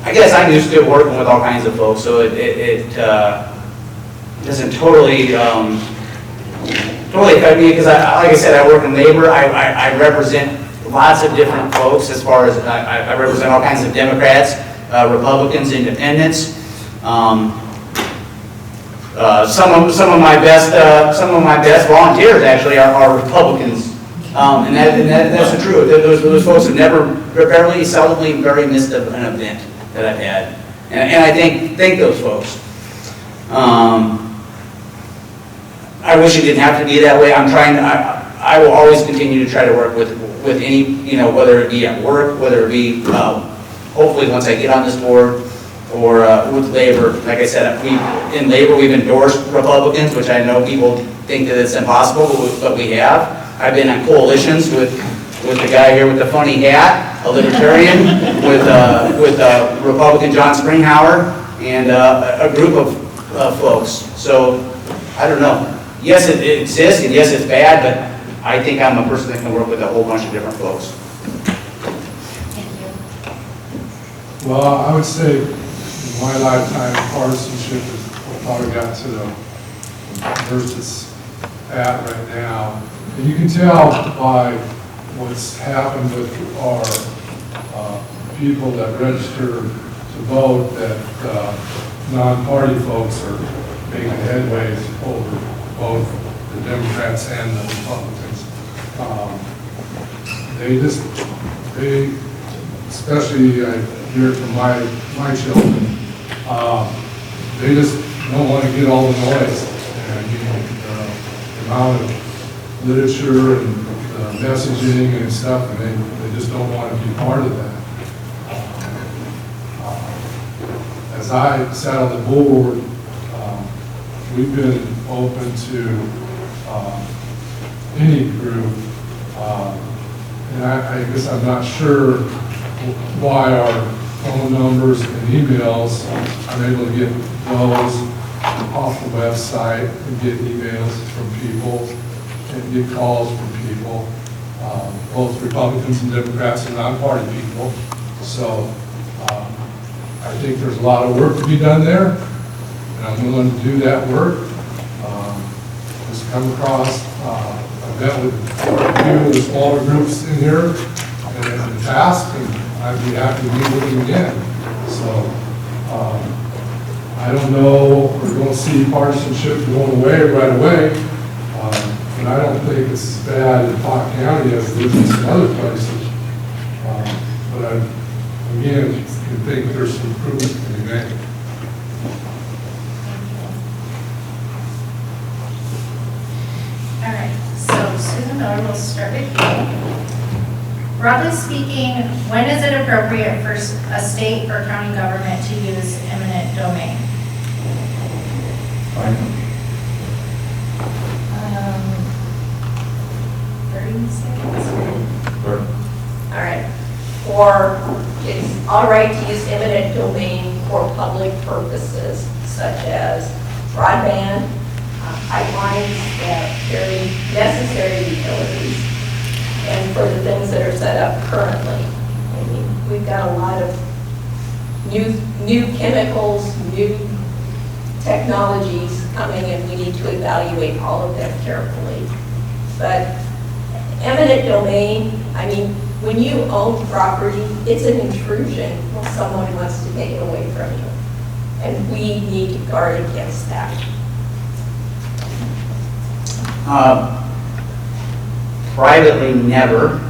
I guess I'm used to working with all kinds of folks, so it doesn't totally affect me because, like I said, I work in labor. I represent lots of different folks as far as, I represent all kinds of Democrats, Republicans, Independents. Some of my best volunteers actually are Republicans, and that's the truth. Those folks have never, barely, seldomly, very missed an event that I've had, and I thank those folks. I wish it didn't have to be that way. I'm trying to. I will always continue to try to work with any, whether it be at work, whether it be hopefully once I get on this board, or with labor. Like I said, in labor we've endorsed Republicans, which I know people think that it's impossible, but we have. I've been on coalitions with the guy here with the funny hat, a libertarian, with Republican John Springhauer, and a group of folks. So I don't know. Yes, it exists, and yes, it's bad, but I think I'm a person that can work with a whole bunch of different folks. Well, I would say in my lifetime, partisanship is probably got to the verse it's at right now. And you can tell by what's happened with our people that register to vote that non-party folks are making headways over both the Democrats and the Republicans. Especially I hear it from my children, they just don't want to get all the noise. And the amount of literature and messaging and stuff, and they just don't want to be part of that. As I sat on the board, we've been open to any group, and I guess I'm not sure why our phone numbers and emails, I'm able to get those off the website and get emails from people and get calls from people, both Republicans and Democrats and non-party people. So I think there's a lot of work to be done there, and I'm willing to do that work. Just come across, I've met with a few of the smaller groups in here in the past, and I'd be happy to meet with them again. So I don't know, we're going to see partisanship going away right away, but I don't think it's as bad in Pot County as it is in some other places. But I, again, think there's some improvement to be made. All right, so Susan Miller will start with you. Broadly speaking, when is it appropriate for a state or county government to use eminent domain? 30 seconds. All right. Or it's all right to use eminent domain for public purposes, such as broadband, pipelines, very necessary utilities, and for the things that are set up currently. I mean, we've got a lot of new chemicals, new technologies coming, and we need to evaluate all of them carefully. But eminent domain, I mean, when you own property, it's an intrusion when someone wants to take it away from you. And we need to guard against that. Privately, never.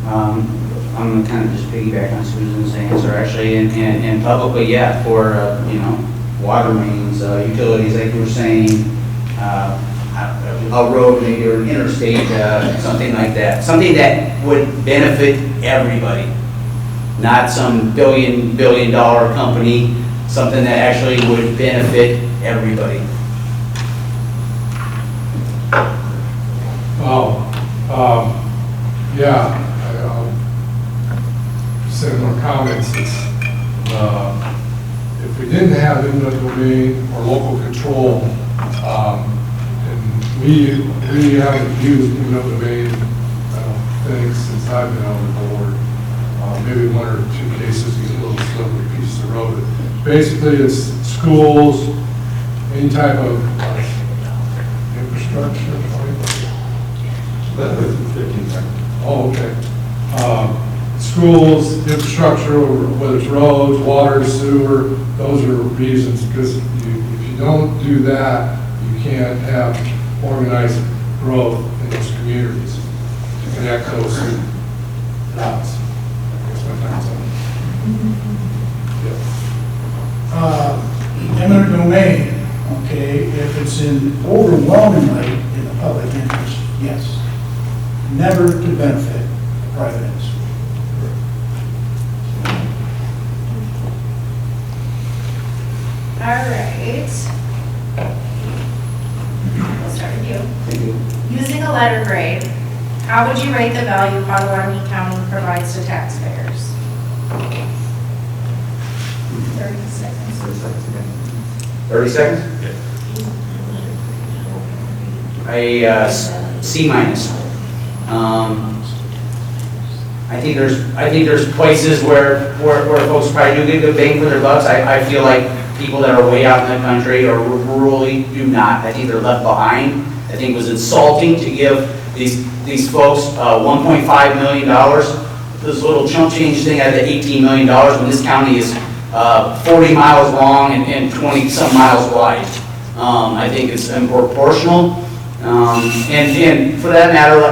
I'm going to kind of just piggyback on Susan's answer, actually, and publicly, yeah, for, water mains, utilities, like you were saying, a road, maybe, or an interstate, something like that. Something that would benefit everybody, not some billion-dollar company, something that actually would benefit everybody. Yeah, similar comments. If we didn't have eminent domain or local control, and we haven't used eminent domain, I don't think, since I've been on the board. Maybe one or two cases, these little slippery pieces of road. Basically, it's schools, any type of infrastructure. Oh, okay. Schools, infrastructure, whether it's roads, water, sewer, those are reasons, because if you don't do that, you can't have organized growth in those communities to connect those two dots. I guess my time's up. Eminent domain, okay, if it's overwhelmingly in the public interest, yes. Never to benefit private industry. All right. We'll start with you. Using a letter grade, how would you rate the value Pottawatomie County provides to taxpayers? 30 seconds. 30 seconds? A C minus. I think there's places where folks probably do get good bang for their bucks. I feel like people that are way out in the country or rurally do not. I think they're left behind. I think it was insulting to give these folks $1.5 million, this little chump change thing out of the $18 million when this county is 40 miles long and 20 some miles wide. I think it's unproportional. And for that matter,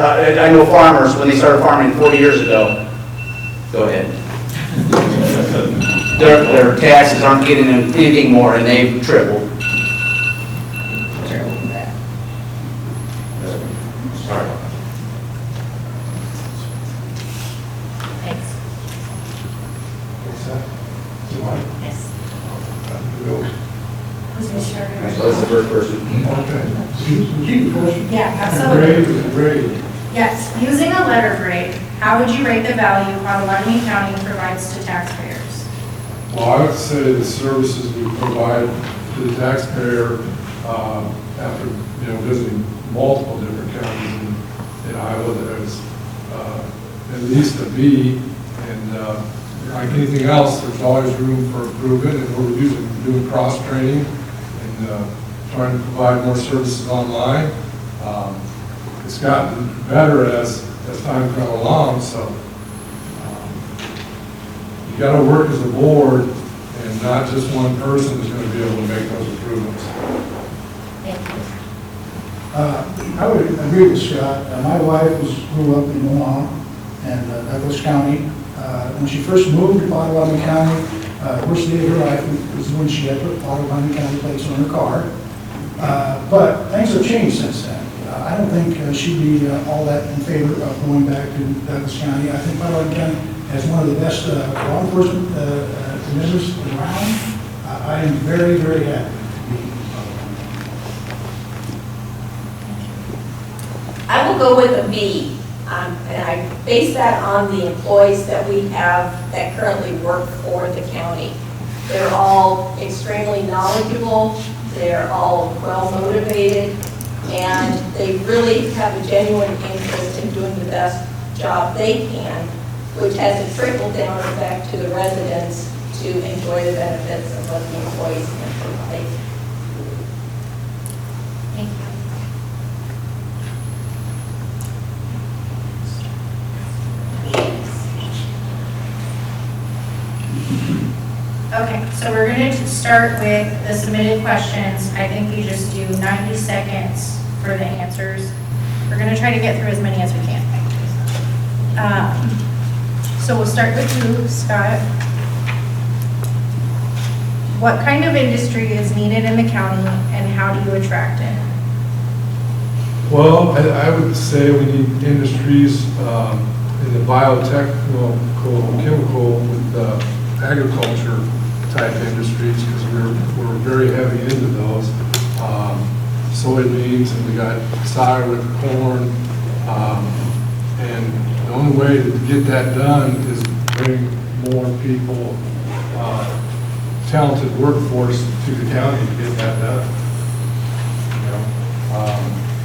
I know farmers, when they started farming 40 years ago, go ahead. Their taxes aren't getting them anything more, and they've tripled. Sorry. Thanks. Yes. Who's going to start? That's the first person. Yeah, absolutely. Grade. Yes, using a letter grade, how would you rate the value Pottawatomie County provides to taxpayers? Well, I would say the services we provide to the taxpayer after visiting multiple different counties in Iowa, there's at least a B, and like anything else, there's always room for improvement, and we're doing cross-training and trying to provide more services online. It's gotten better as time's gone along, so you got to work as a board, and not just one person is going to be able to make those improvements. I would agree with Scott. My wife grew up in Omaha and Douglas County. When she first moved to Pottawatomie County, first day of her life was when she had put Pottawatomie County plates on her car. But things have changed since then. I don't think she'd be all that in favor of going back to Douglas County. I think Pottawatomie County has one of the best law enforcement members around. I am very, very happy to be in Pottawatomie. I will go with a B, and I base that on the employees that we have that currently work for the county. They're all extremely knowledgeable, they're all well-motivated, and they really have a genuine interest in doing the best job they can, which has a trickle-down effect to the residents to enjoy the benefits of what the employees can provide. Thank you. Okay, so we're going to start with the submitted questions. I think you just do 90 seconds for the answers. We're going to try to get through as many as we can. So we'll start with you, Scott. What kind of industry is needed in the county, and how do you attract it? Well, I would say we need industries in the biotechnical, chemical, with agriculture type industries, because we're very heavy into those. Soybeans, and we got sour with corn, and the only way to get that done is bring more people, talented workforce to the county to get that done.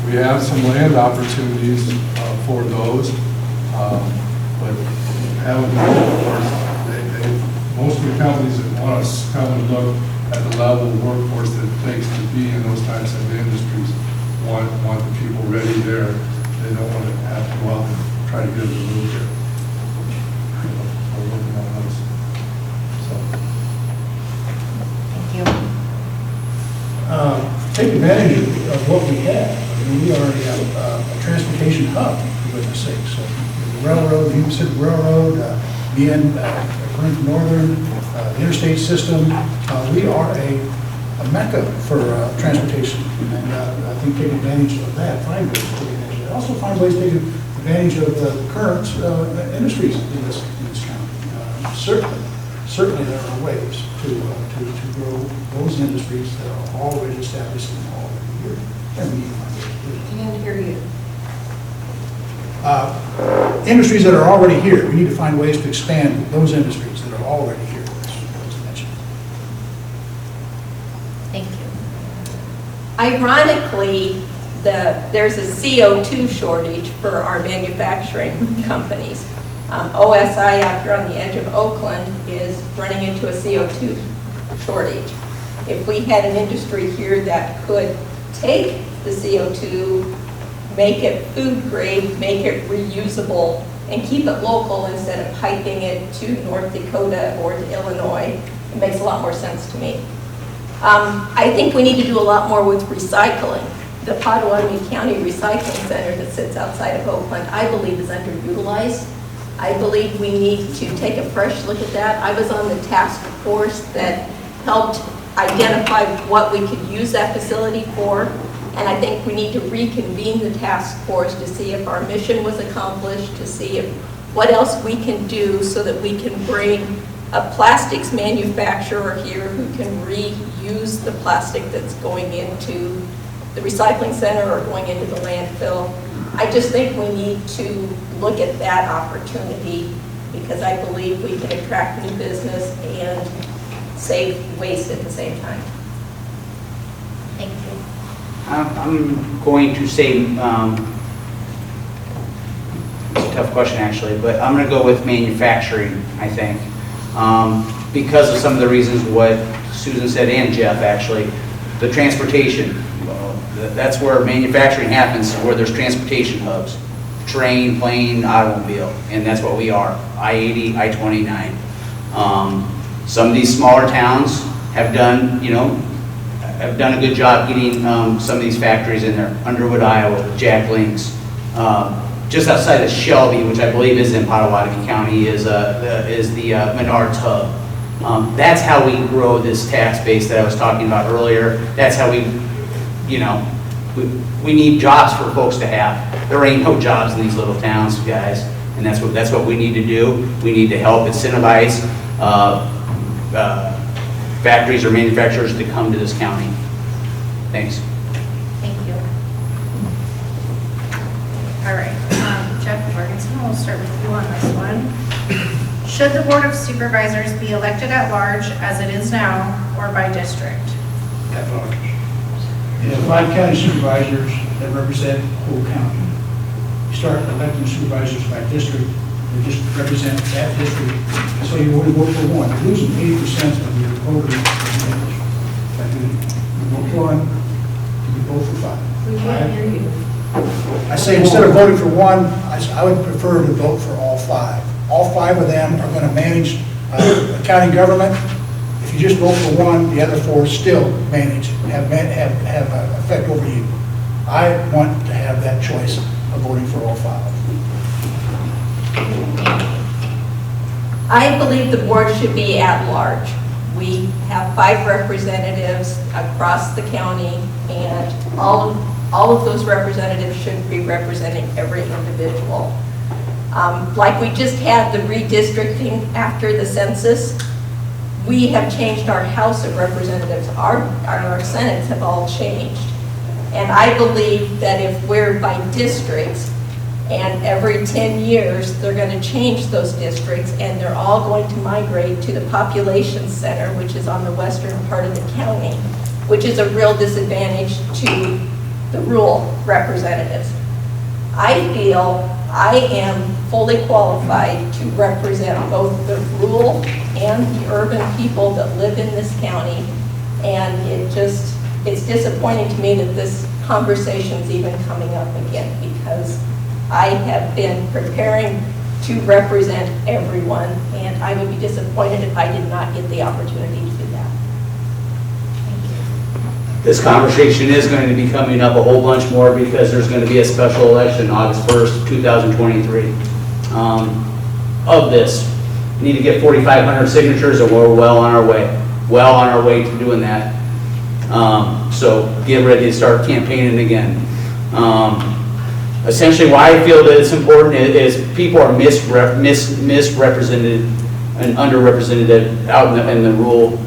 We have some land opportunities for those, but having the workforce, most of the companies that want us come and look at the level of workforce that it takes to be in those types of industries, want the people ready there. They don't want to have to go out and try to get them to move there. take advantage of what we have. I mean, we already have a transportation hub, for goodness sake. So the railroad, the Pacific Railroad, being Northern, the interstate system, we are a mecca for transportation. And I think take advantage of that, find ways to take advantage of that. Also find ways to take advantage of the current industries in this county. Certainly there are ways to grow those industries that are already established and already here. And we need to find ways to do it. Can't hear you. Industries that are already here, we need to find ways to expand those industries that are already here, as mentioned. Thank you. Ironically, there's a CO2 shortage for our manufacturing companies. OSI out here on the edge of Oakland is running into a CO2 shortage. If we had an industry here that could take the CO2, make it food grade, make it reusable, and keep it local instead of piping it to North Dakota or to Illinois, it makes a lot more sense to me. I think we need to do a lot more with recycling. The Pottawatomie County Recycling Center that sits outside of Oakland, I believe, is underutilized. I believe we need to take a fresh look at that. I was on the task force that helped identify what we could use that facility for, and I think we need to reconvene the task force to see if our mission was accomplished, to see if what else we can do so that we can bring a plastics manufacturer here who can reuse the plastic that's going into the recycling center or going into the landfill. I just think we need to look at that opportunity because I believe we can attract new business and save waste at the same time. Thank you. I'm going to say, it's a tough question actually, but I'm going to go with manufacturing, I think. Because of some of the reasons what Susan said and Jeff actually, the transportation. That's where manufacturing happens, where there's transportation hubs. Train, plane, automobile, and that's what we are, I-80, I-29. Some of these smaller towns have done, have done a good job getting some of these factories in there. Underwood, Iowa, Jack Links. Just outside of Shelby, which I believe is in Pottawatomie County, is the Menards hub. That's how we grow this tax base that I was talking about earlier. That's how we need jobs for folks to have. There ain't no jobs in these little towns, guys, and that's what we need to do. We need to help incentivize factories or manufacturers to come to this county. Thanks. Thank you. All right, Jeff Morganson, we'll start with you on this one. Should the Board of Supervisors be elected at large as it is now or by district? At large. You have 5 county supervisors that represent the whole county. You start electing supervisors by district, they just represent that district, so you only vote for one. You're losing 80% of your voters. Like you vote for one, you vote for 5. We can't hear you. I say instead of voting for one, I would prefer to vote for all 5. All 5 of them are going to manage the county government. If you just vote for one, the other 4 still manage, have effect over you. I want to have that choice of voting for all 5. I believe the board should be at large. We have 5 representatives across the county, and all of those representatives should be representing every individual. Like we just had the redistricting after the census, we have changed our House of Representatives. Our Senates have all changed. And I believe that if we're by districts, and every 10 years they're going to change those districts, and they're all going to migrate to the population center, which is on the western part of the county, which is a real disadvantage to the rural representatives. I feel I am fully qualified to represent both the rural and the urban people that live in this county, and it's disappointing to me that this conversation is even coming up again, because I have been preparing to represent everyone, and I would be disappointed if I did not get the opportunity to do that. Thank you. this conversation is going to be coming up a whole bunch more because there's going to be a special election August 1st, 2023 of this. We need to get 4,500 signatures and we're well on our way. Well on our way to doing that. So get ready to start campaigning again. Essentially why I feel that it's important is people are misrepresented and underrepresented out in the rural,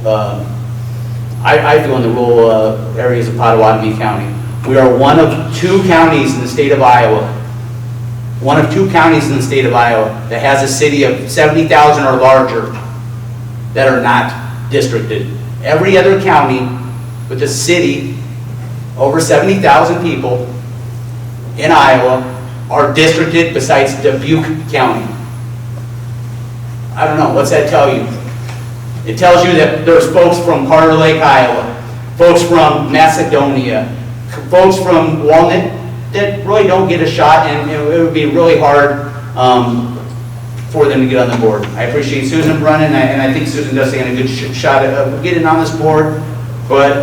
I feel in the rural areas of Pottawatomie County. We are one of 2 counties in the state of Iowa. One of 2 counties in the state of Iowa that has a city of 70,000 or larger that are not districted. Every other county with a city over 70,000 people in Iowa are districted besides Dubuque County. I don't know, what's that tell you? It tells you that there's folks from Carter Lake, Iowa, folks from Macedonia, folks from Walnut that really don't get a shot, and it would be really hard for them to get on the board. I appreciate Susan running, and I think Susan does stand a good shot at getting on this board, but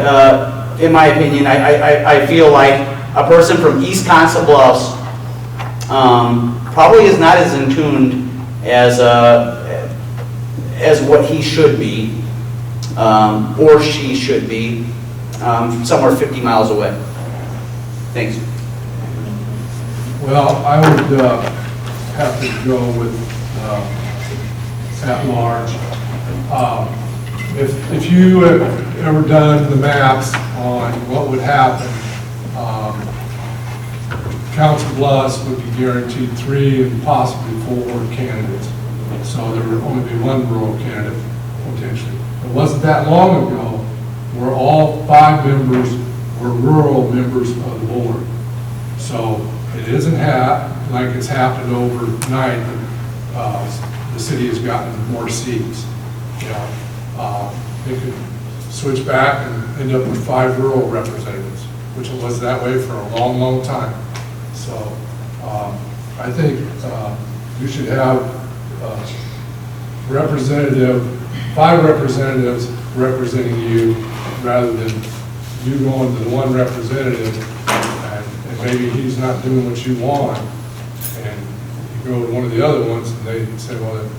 in my opinion, I feel like a person from East Council Bluffs probably is not as in tune as what he should be, or she should be, somewhere 50 miles away. Thanks. Well, I would have to go with at large. If you have ever done the maps on what would happen, Council Bluffs would be guaranteed 3 and possibly 4 candidates. So there would only be 1 rural candidate potentially. It wasn't that long ago where all 5 members were rural members of the board. So it isn't like it's happened overnight. The city has gotten more seats. You know, they could switch back and end up with 5 rural representatives, which it was that way for a long, long time. So I think you should have five representatives representing you rather than you going to the 1 representative and maybe he's not doing what you want, and you go to one of the other ones and they say, well,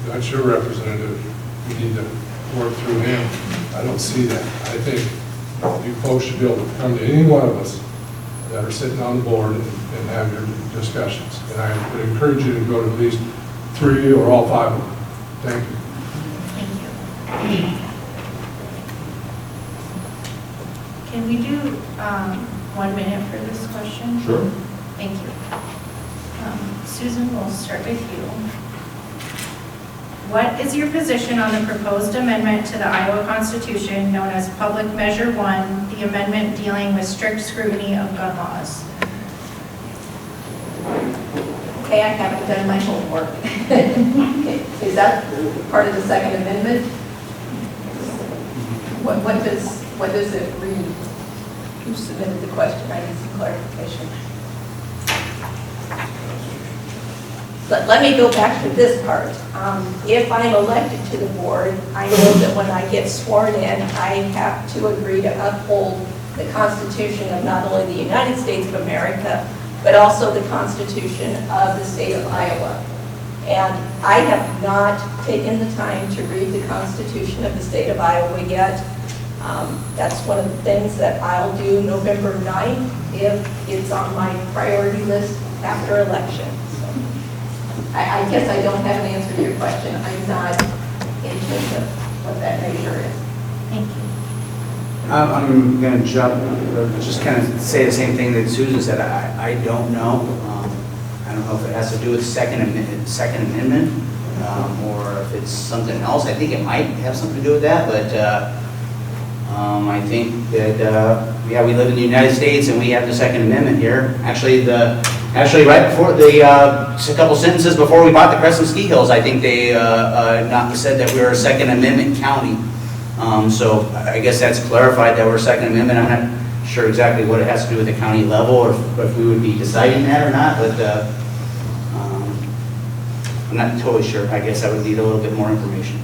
that's your representative, we need to work through him. I don't see that. I think you folks should be able to come to any one of us that are sitting on the board and have your discussions. And I would encourage you to go to at least 3 or all 5 of them. Thank you. Thank you. Can we do 1 minute for this question? Sure. Thank you. Susan, we'll start with you. What is your position on the proposed amendment to the Iowa Constitution known as Public Measure 1, the amendment dealing with strict scrutiny of gun laws? Okay, I haven't done my homework. Okay. Is that part of the Second Amendment? What does it read? Who submitted the question? I need some clarification. Let me go back to this part. If I'm elected to the board, I know that when I get sworn in, I have to agree to uphold the Constitution of not only the United States of America, but also the Constitution of the state of Iowa. And I have not taken the time to read the Constitution of the state of Iowa yet. That's one of the things that I'll do November 9th if it's on my priority list after election. I guess I don't have an answer to your question. I'm not in terms of what that measure is. Thank you. I'm going to just kind of say the same thing that Susan said. I don't know. I don't know if it has to do with Second Amendment or if it's something else. I think it might have something to do with that, but I think that, yeah, we live in the United States and we have the Second Amendment here. Actually, right before a couple sentences before we bought the Crescent Ski Hills, I think they said that we were a Second Amendment county. So I guess that's clarified that we're a Second Amendment. I'm not sure exactly what it has to do with the county level or if we would be deciding that or not, but I'm not totally sure. I guess I would need a little bit more information.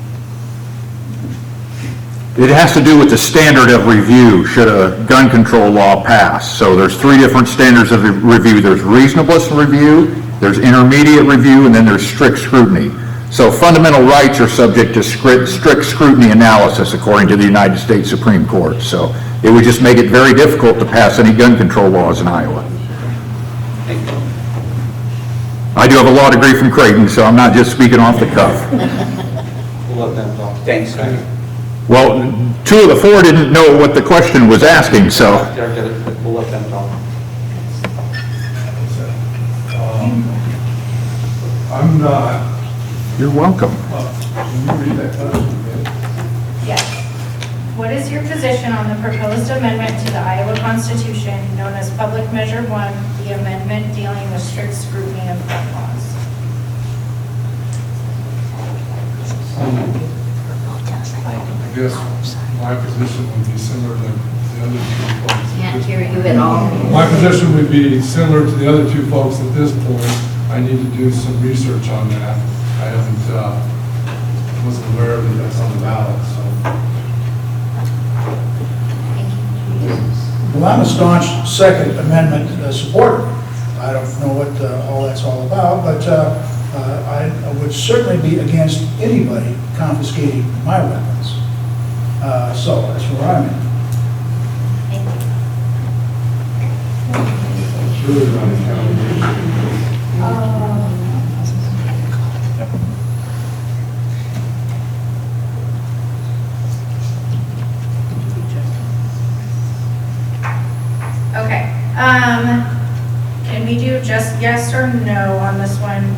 It has to do with the standard of review should a gun control law pass. So there's 3 different standards of review. There's reasonableness review, there's intermediate review, and then there's strict scrutiny. So fundamental rights are subject to strict scrutiny analysis according to the United States Supreme Court. So it would just make it very difficult to pass any gun control laws in Iowa. I do have a law degree from Creighton, so I'm not just speaking off the cuff. We'll let them talk. Thanks. Well, 2 of the 4 didn't know what the question was asking, so. We'll let them talk. I'm not. You're welcome. Can you read that question again? Yes. What is your position on the proposed amendment to the Iowa Constitution known as Public Measure 1, the amendment dealing with strict scrutiny of gun laws? I guess my position would be similar to the other 2 folks. Can't hear you at all. My position would be similar to the other 2 folks at this point. I need to do some research on that. I wasn't aware that that's on the ballot, so. Well, I'm a staunch Second Amendment supporter. I don't know what all that's all about, but I would certainly be against anybody confiscating my weapons. So that's where I'm at. It's really not a county issue. Okay. Can we do just yes or no on this one?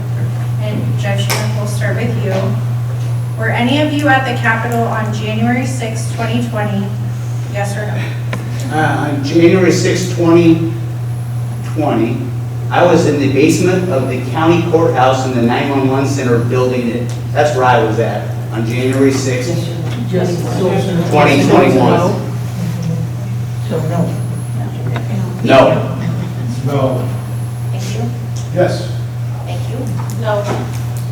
And Judge Shudak, we'll start with you. Were any of you at the Capitol on January 6, 2020? Yes or no? On January 6, 2020, I was in the basement of the county courthouse in the 911 center building it. That's where I was at on January 6, 2021. So no. No. No. Thank you. Yes. Thank you. No.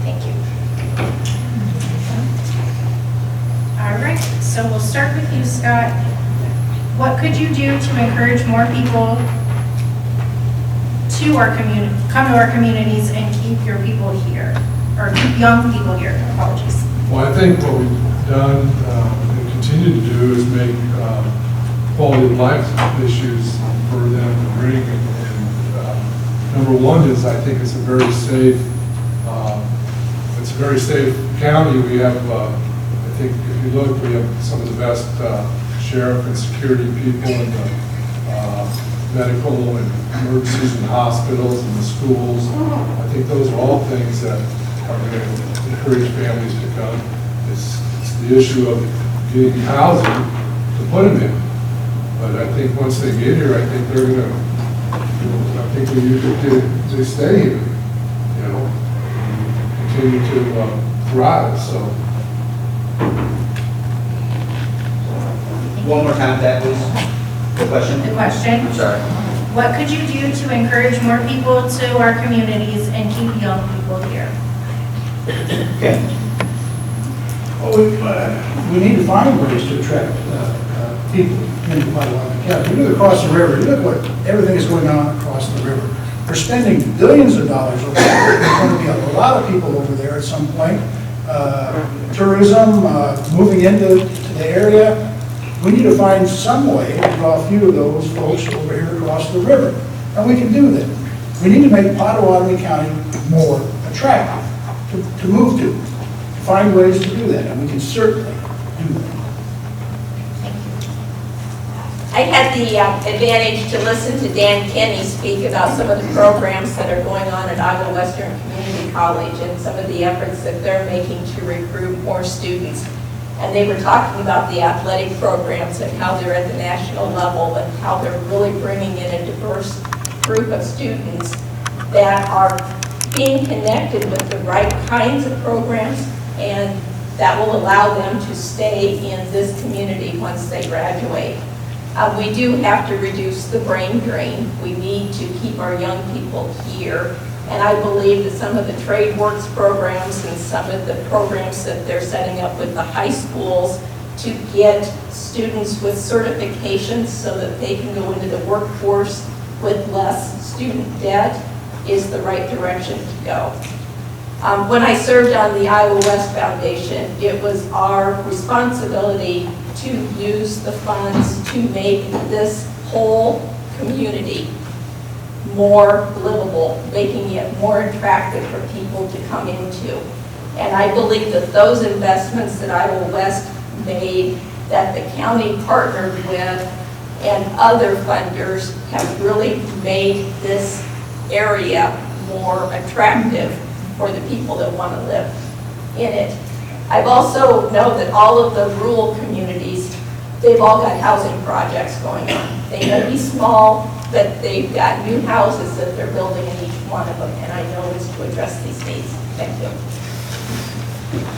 Thank you. All right, so we'll start with you, Scott. What could you do to encourage more people to our community, come to our communities and keep your people here, or keep young people here? Apologies. Well, I think what we've done and continue to do is make quality of life issues for them to bring. And number 1 is I think it's a very safe county. We have, I think if you look, we have some of the best sheriff and security people in the medical and emergencies and hospitals and the schools. I think those are all things that are going to encourage families to come. It's the issue of getting housing to put them in. But I think once they get here, I think they're going to, I think we usually they stay here, continue to thrive, so. One more time, that please. The question? The question. I'm sorry. What could you do to encourage more people to our communities and keep young people here? Okay. Well, we need to find ways to attract people into Pottawatomie County. You look across the river, you look what everything is going on across the river. We're spending billions of dollars over there. There's going to be a lot of people over there at some point. Tourism, moving into the area. We need to find some way to draw a few of those folks over here across the river. And we can do that. We need to make Pottawatomie County more attractive to move to. Find ways to do that, and we can certainly do that. I had the advantage to listen to Dan Kenny speak about some of the programs that are going on at Iowa Western Community College and some of the efforts that they're making to recruit more students. And they were talking about the athletic programs and how they're at the national level and how they're really bringing in a diverse group of students that are being connected with the right kinds of programs, and that will allow them to stay in this community once they graduate. We do have to reduce the brain drain. We need to keep our young people here. And I believe that some of the trade works programs and some of the programs that they're setting up with the high schools to get students with certifications so that they can go into the workforce with less student debt is the right direction to go. When I served on the Iowa West Foundation, it was our responsibility to use the funds to make this whole community more livable, making it more attractive for people to come into. And I believe that those investments that Iowa West made, that the county partnered with, and other funders have really made this area more attractive for the people that want to live in it. I've also know that all of the rural communities, they've all got housing projects going on. They may be small, but they've got new houses that they're building in each one of them, and I know it's to address these needs. Thank you.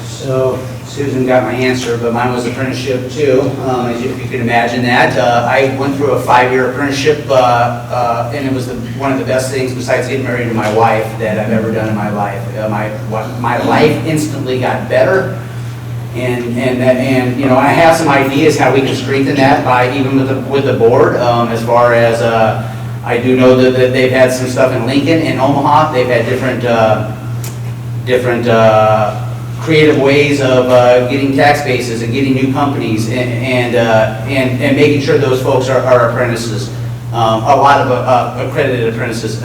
So Susan got my answer, but mine was apprenticeship too, as if you can imagine that. I went through a 5-year apprenticeship, and it was one of the best things besides getting married to my wife that I've ever done in my life. My life instantly got better, and you know, I have some ideas how we can strengthen that by even with the board, as far as I do know that they've had some stuff in Lincoln and Omaha. They've had different creative ways of getting tax bases and getting new companies and making sure those folks are apprentices. A lot of accredited apprentices.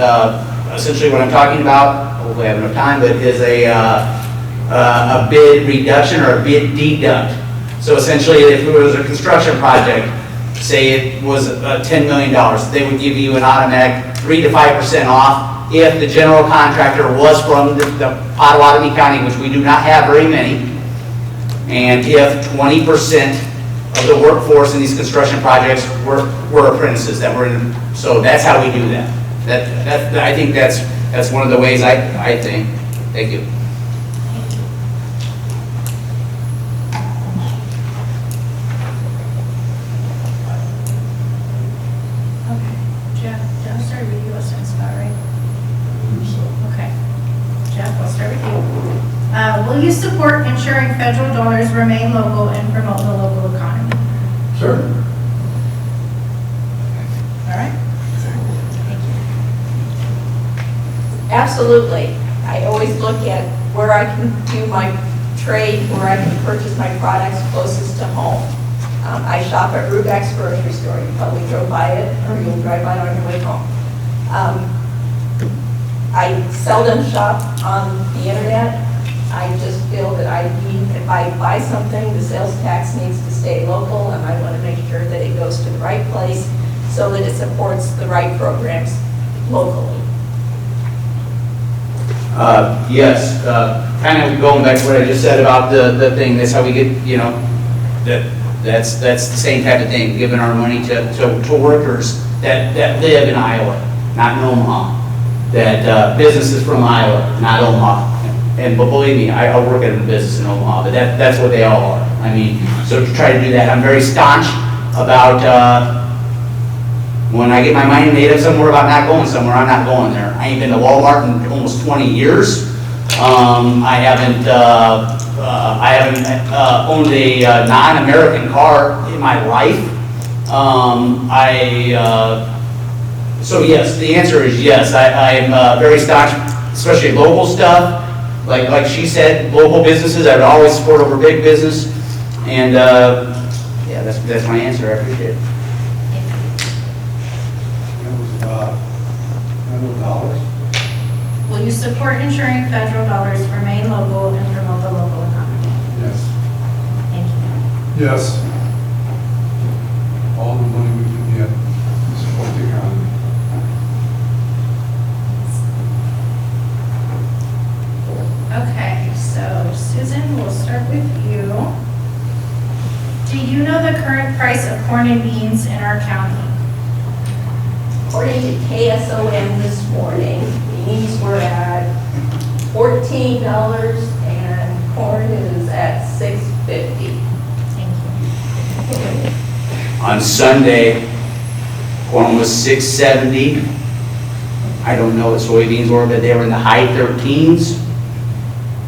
Essentially what I'm talking about, hopefully I have enough time, but is a bid reduction or a bid deduct. So essentially if it was a construction project, say it was $10 million, they would give you an automatic 3 to 5% off if the general contractor was from the Pottawatomie County, which we do not have very many, and if 20% of the workforce in these construction projects were apprentices that were in. So that's how we do that. I think that's one of the ways I think. Thank you. Will you support ensuring federal dollars remain local and promote the local economy? Sure. All right. Absolutely. I always look at where I can do my trade, where I can purchase my products closest to home. I shop at Rubak's grocery store. You probably drove by it, or you'll drive by it on your way home. I seldom shop on the internet. I just feel that if I buy something, the sales tax needs to stay local, and I want to make sure that it goes to the right place so that it supports the right programs locally. Yes, kind of going back to what I just said about the thing, that's how we get, you know, that's the same type of thing, giving our money to workers that live in Iowa, not in Omaha, that businesses from Iowa, not Omaha. And but believe me, I work at a business in Omaha, but that's what they all are. I mean, so to try to do that, I'm very staunch about when I get my mind made up somewhere about not going somewhere, I'm not going there. I ain't been to Walmart in almost 20 years. I haven't owned a non-American car in my life. So yes, the answer is yes. I'm very staunch, especially local stuff. Like she said, local businesses I would always support over big business. And yeah, that's my answer. I appreciate it. Will you support ensuring federal dollars remain local and promote the local economy? Yes. Thank you. Yes. All the money we can get to support the economy. Okay, so Susan, we'll start with you. Do you know the current price of corn and beans in our county? According to KSOM this morning, beans were at $14 and corn is at $6.50. Thank you. On Sunday, corn was $6.70. I don't know what soybeans were, but they were in the high 13s.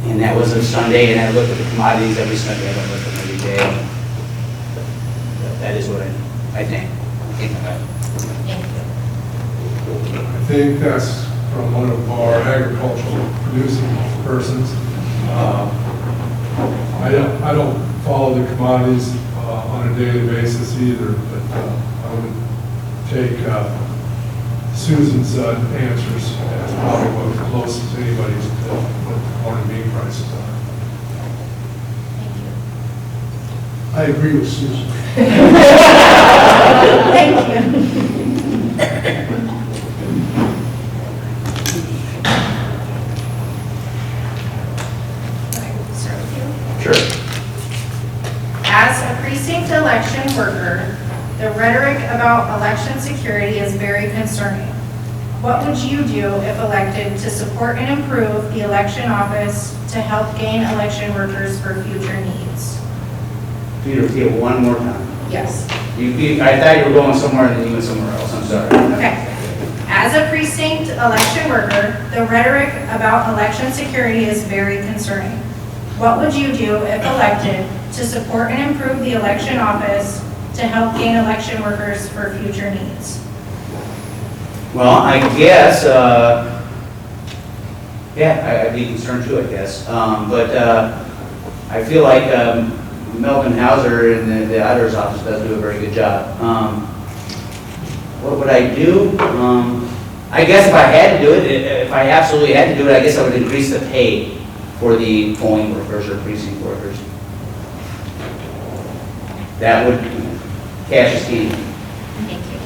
And that was a Sunday, and I look at the commodities every Sunday. I don't look at them every day. that is what I think. I think that's from one of our agricultural producing persons. I don't follow the commodities on a daily basis either, but I would take Susan's answers as probably what the closest anybody's to what corn and bean prices are. I agree with Susan. Thank you. Sure. As a precinct election worker, the rhetoric about election security is very concerning. What would you do if elected to support and improve the election office to help gain election workers for future needs? Can you repeat it one more time? Yes. I thought you were going somewhere and then you went somewhere else. I'm sorry. Okay. As a precinct election worker, the rhetoric about election security is very concerning. What would you do if elected to support and improve the election office to help gain election workers for future needs? Well, I guess, yeah, I'd be concerned too, I guess. But I feel like Melvin Hauser in the auditor's office does do a very good job. What would I do? I guess if I had to do it, if I absolutely had to do it, I guess I would increase the pay for the polling workers or precinct workers. That would cash is key. Thank you.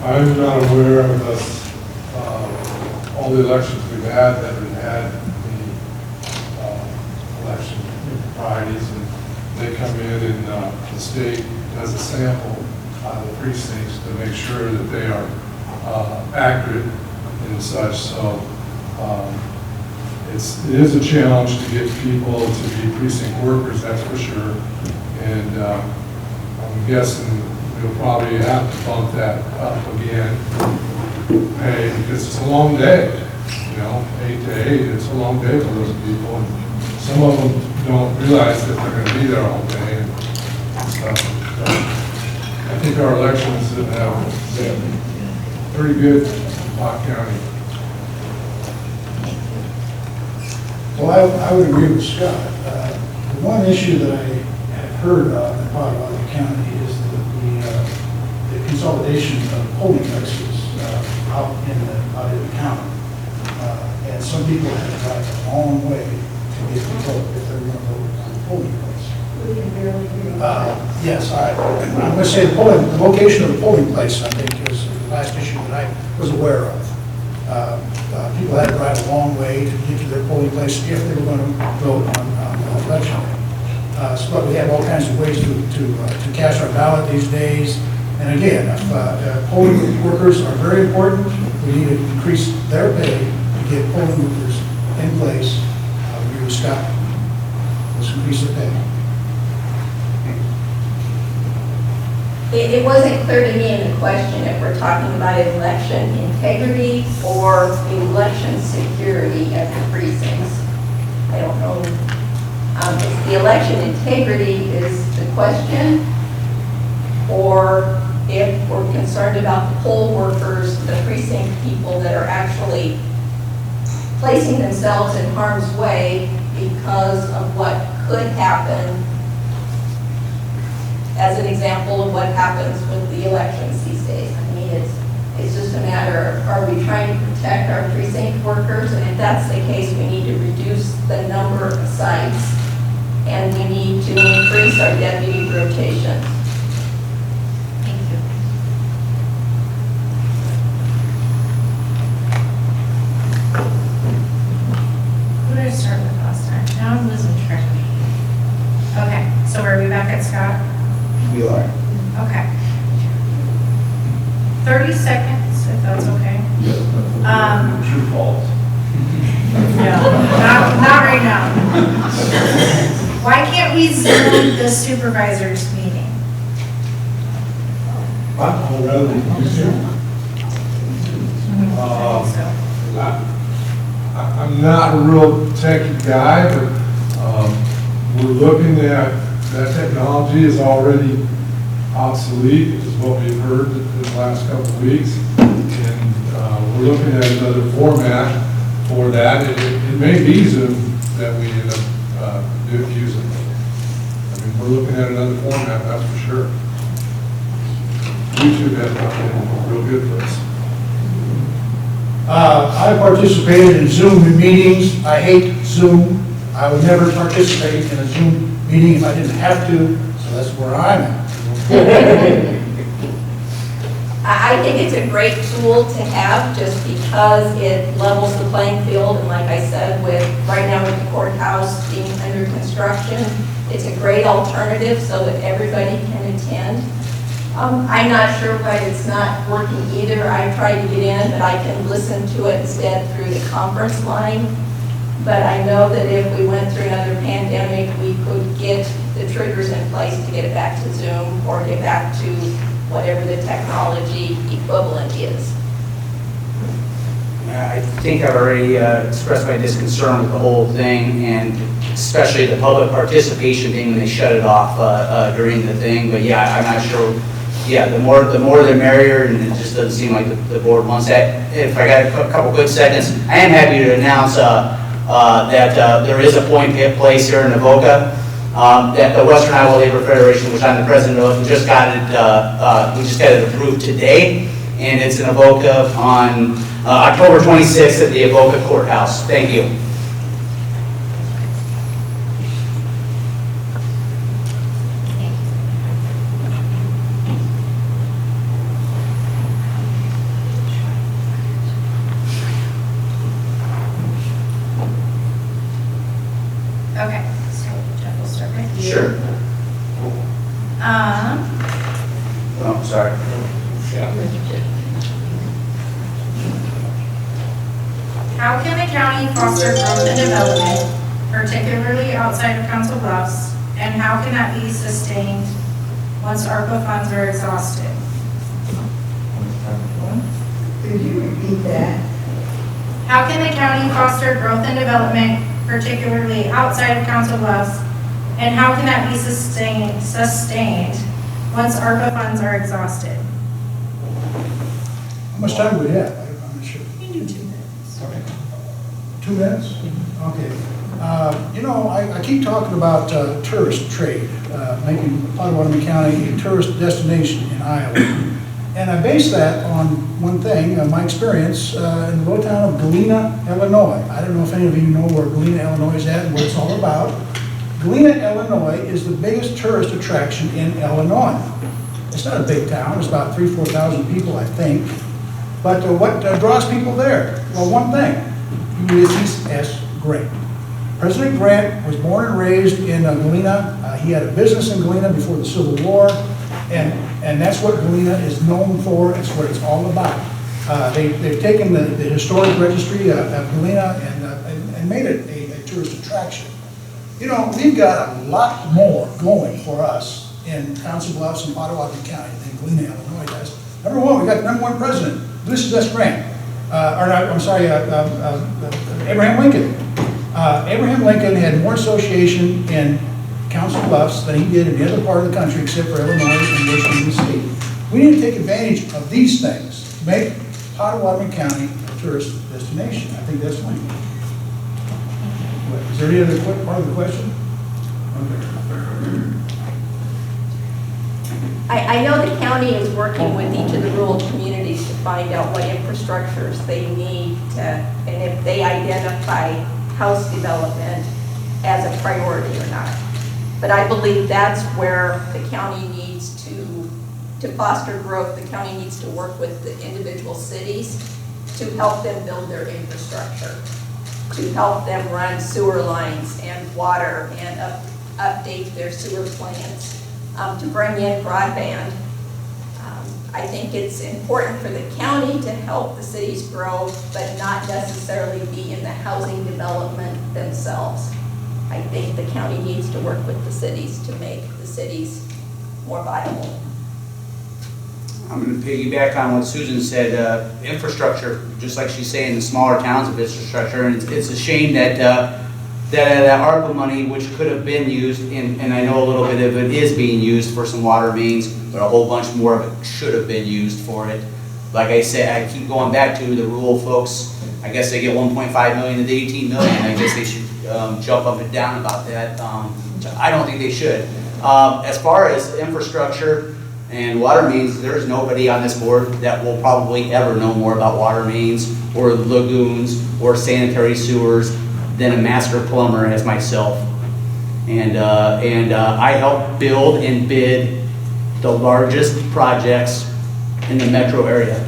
I'm not aware of all the elections we've had that have had the election improprieties, and they come in and the state does a sample of the precincts to make sure that they are accurate and such. So it is a challenge to get people to be precinct workers, that's for sure. And I'm guessing we'll probably have to bump that up again. Hey, because it's a long day, 8 to 8, it's a long day for those people. And some of them don't realize that they're going to be there all day and stuff. So I think our elections have been pretty good in Locke County. Well, I would agree with Scott. The one issue that I have heard of in Pottawatomie County is the consolidation of polling places out in the county. And some people have to drive a long way to get to vote if they're going to vote on a polling place. Yes, I'm going to say the location of the polling place, I think, is the last issue that I was aware of. People had to drive a long way to get to their polling place if they were going to vote on election day. But we have all kinds of ways to cast our ballot these days. And again, polling workers are very important. We need to increase their pay to get polling workers in place. I agree with Scott. Let's increase their pay. It wasn't clear to me in the question if we're talking about election integrity or election security at the precincts. I don't know. If the election integrity is the question, or if we're concerned about the poll workers, the precinct people that are actually placing themselves in harm's way because of what could happen. As an example of what happens with the elections these days. I mean, it's just a matter of, are we trying to protect our precinct workers? And if that's the case, we need to reduce the number of sites, and we need to increase our deputy rotations. Thank you. Who did I start with last time? Now I'm losing track. Okay, so are we back at Scott? We are. Okay. 30 seconds, if that's okay. True false. No, not right now. Why can't we Zoom the supervisors meeting? I'd rather than use it. I'm not a real techie guy, but we're looking at that technology is already obsolete, is what we've heard in the last couple of weeks. And we're looking at another format for that. It may be Zoom that we end up using. I mean, we're looking at another format, that's for sure. YouTube has not been real good for us. I participated in Zoom meetings. I hate Zoom. I would never participate in a Zoom meeting if I didn't have to, so that's where I'm at. I think it's a great tool to have just because it levels the playing field. And like I said, with right now with the courthouse being under construction, it's a great alternative so that everybody can attend. I'm not sure why it's not working either. I tried to get in, but I can listen to it instead through the conference line. But I know that if we went through another pandemic, we could get the triggers in place to get it back to Zoom or get back to whatever the technology equivalent is. I think I've already expressed my disconcern with the whole thing, and especially the public participation thing when they shut it off during the thing. But yeah, I'm not sure. Yeah, the more the merrier, and it just doesn't seem like the board wants that. If I got a couple good seconds, I am happy to announce that there is a point place here in Avoca that the Western Iowa Labor Federation, which I'm the president of, we just got it approved today, and it's in Avoca on October 26th at the Avoca Courthouse. Thank you. Okay, so Jeff will start with you. Sure. Oh, sorry. How can the county foster growth and development, particularly outside of Council Bluffs, and how can that be sustained once ARPA funds are exhausted? Could you repeat that? How can the county foster growth and development, particularly outside of Council Bluffs, and how can that be sustained once ARPA funds are exhausted? How much time do we have? I'm not sure. You can do 2 minutes. Okay. 2 minutes? Okay. You know, I keep talking about tourist trade, making Pottawatomie County a tourist destination in Iowa. And I base that on one thing, my experience in the little town of Galena, Illinois. I don't know if any of you know where Galena, Illinois is at and what it's all about. Galena, Illinois is the biggest tourist attraction in Illinois. It's not a big town, it's about 3,000 to 4,000 people, I think. But what draws people there? Well, one thing, Ulysses S. Grant. President Grant was born and raised in Galena. He had a business in Galena before the Civil War, and that's what Galena is known for. It's what it's all about. They've taken the historic registry of Galena and made it a tourist attraction. You know, we've got a lot more going for us in Council Bluffs and Pottawatomie County than Galena, Illinois does. Number one, we got the number one president, Ulysses S. Grant. Abraham Lincoln. Abraham Lincoln had more association in Council Bluffs than he did in the other part of the country except for Illinois and Washington, D.C. We need to take advantage of these things to make Pottawatomie County a tourist destination. I think that's one. Is there any other part of the question? Okay. I know the county is working with each of the rural communities to find out what infrastructures they need to, and if they identify house development as a priority or not. But I believe that's where the county needs to foster growth. The county needs to work with the individual cities to help them build their infrastructure, to help them run sewer lines and water and update their sewer plants, to bring in broadband. I think it's important for the county to help the cities grow, but not necessarily be in the housing development themselves. I think the county needs to work with the cities to make the cities more viable. I'm going to piggyback on what Susan said. Infrastructure, just like she's saying, the smaller towns of infrastructure, and it's a shame that that ARPA money, which could have been used, and I know a little bit of it is being used for some water mains, but a whole bunch more of it should have been used for it. Like I said, I keep going back to the rural folks. I guess they get 1.5 million to 18 million. I guess they should jump up and down about that. I don't think they should. As far as infrastructure and water mains, there is nobody on this board that will probably ever know more about water mains or lagoons or sanitary sewers than a master plumber as myself. And I helped build and bid the largest projects in the metro area.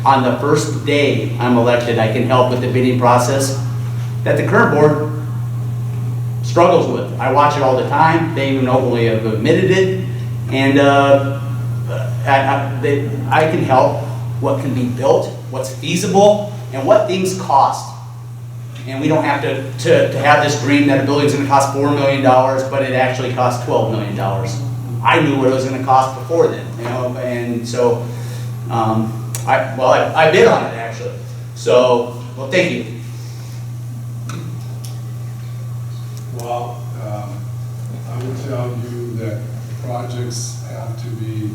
On the first day I'm elected, I can help with the bidding process that the current board struggles with. I watch it all the time. They even openly have admitted it. And I can help what can be built, what's feasible, and what things cost. And we don't have to have this dream that a building's gonna cost $4 million, but it actually costs $12 million. I knew what it was gonna cost before then, you know, and so, I bid on it actually. So, well, thank you. Well, I would tell you that projects have to be,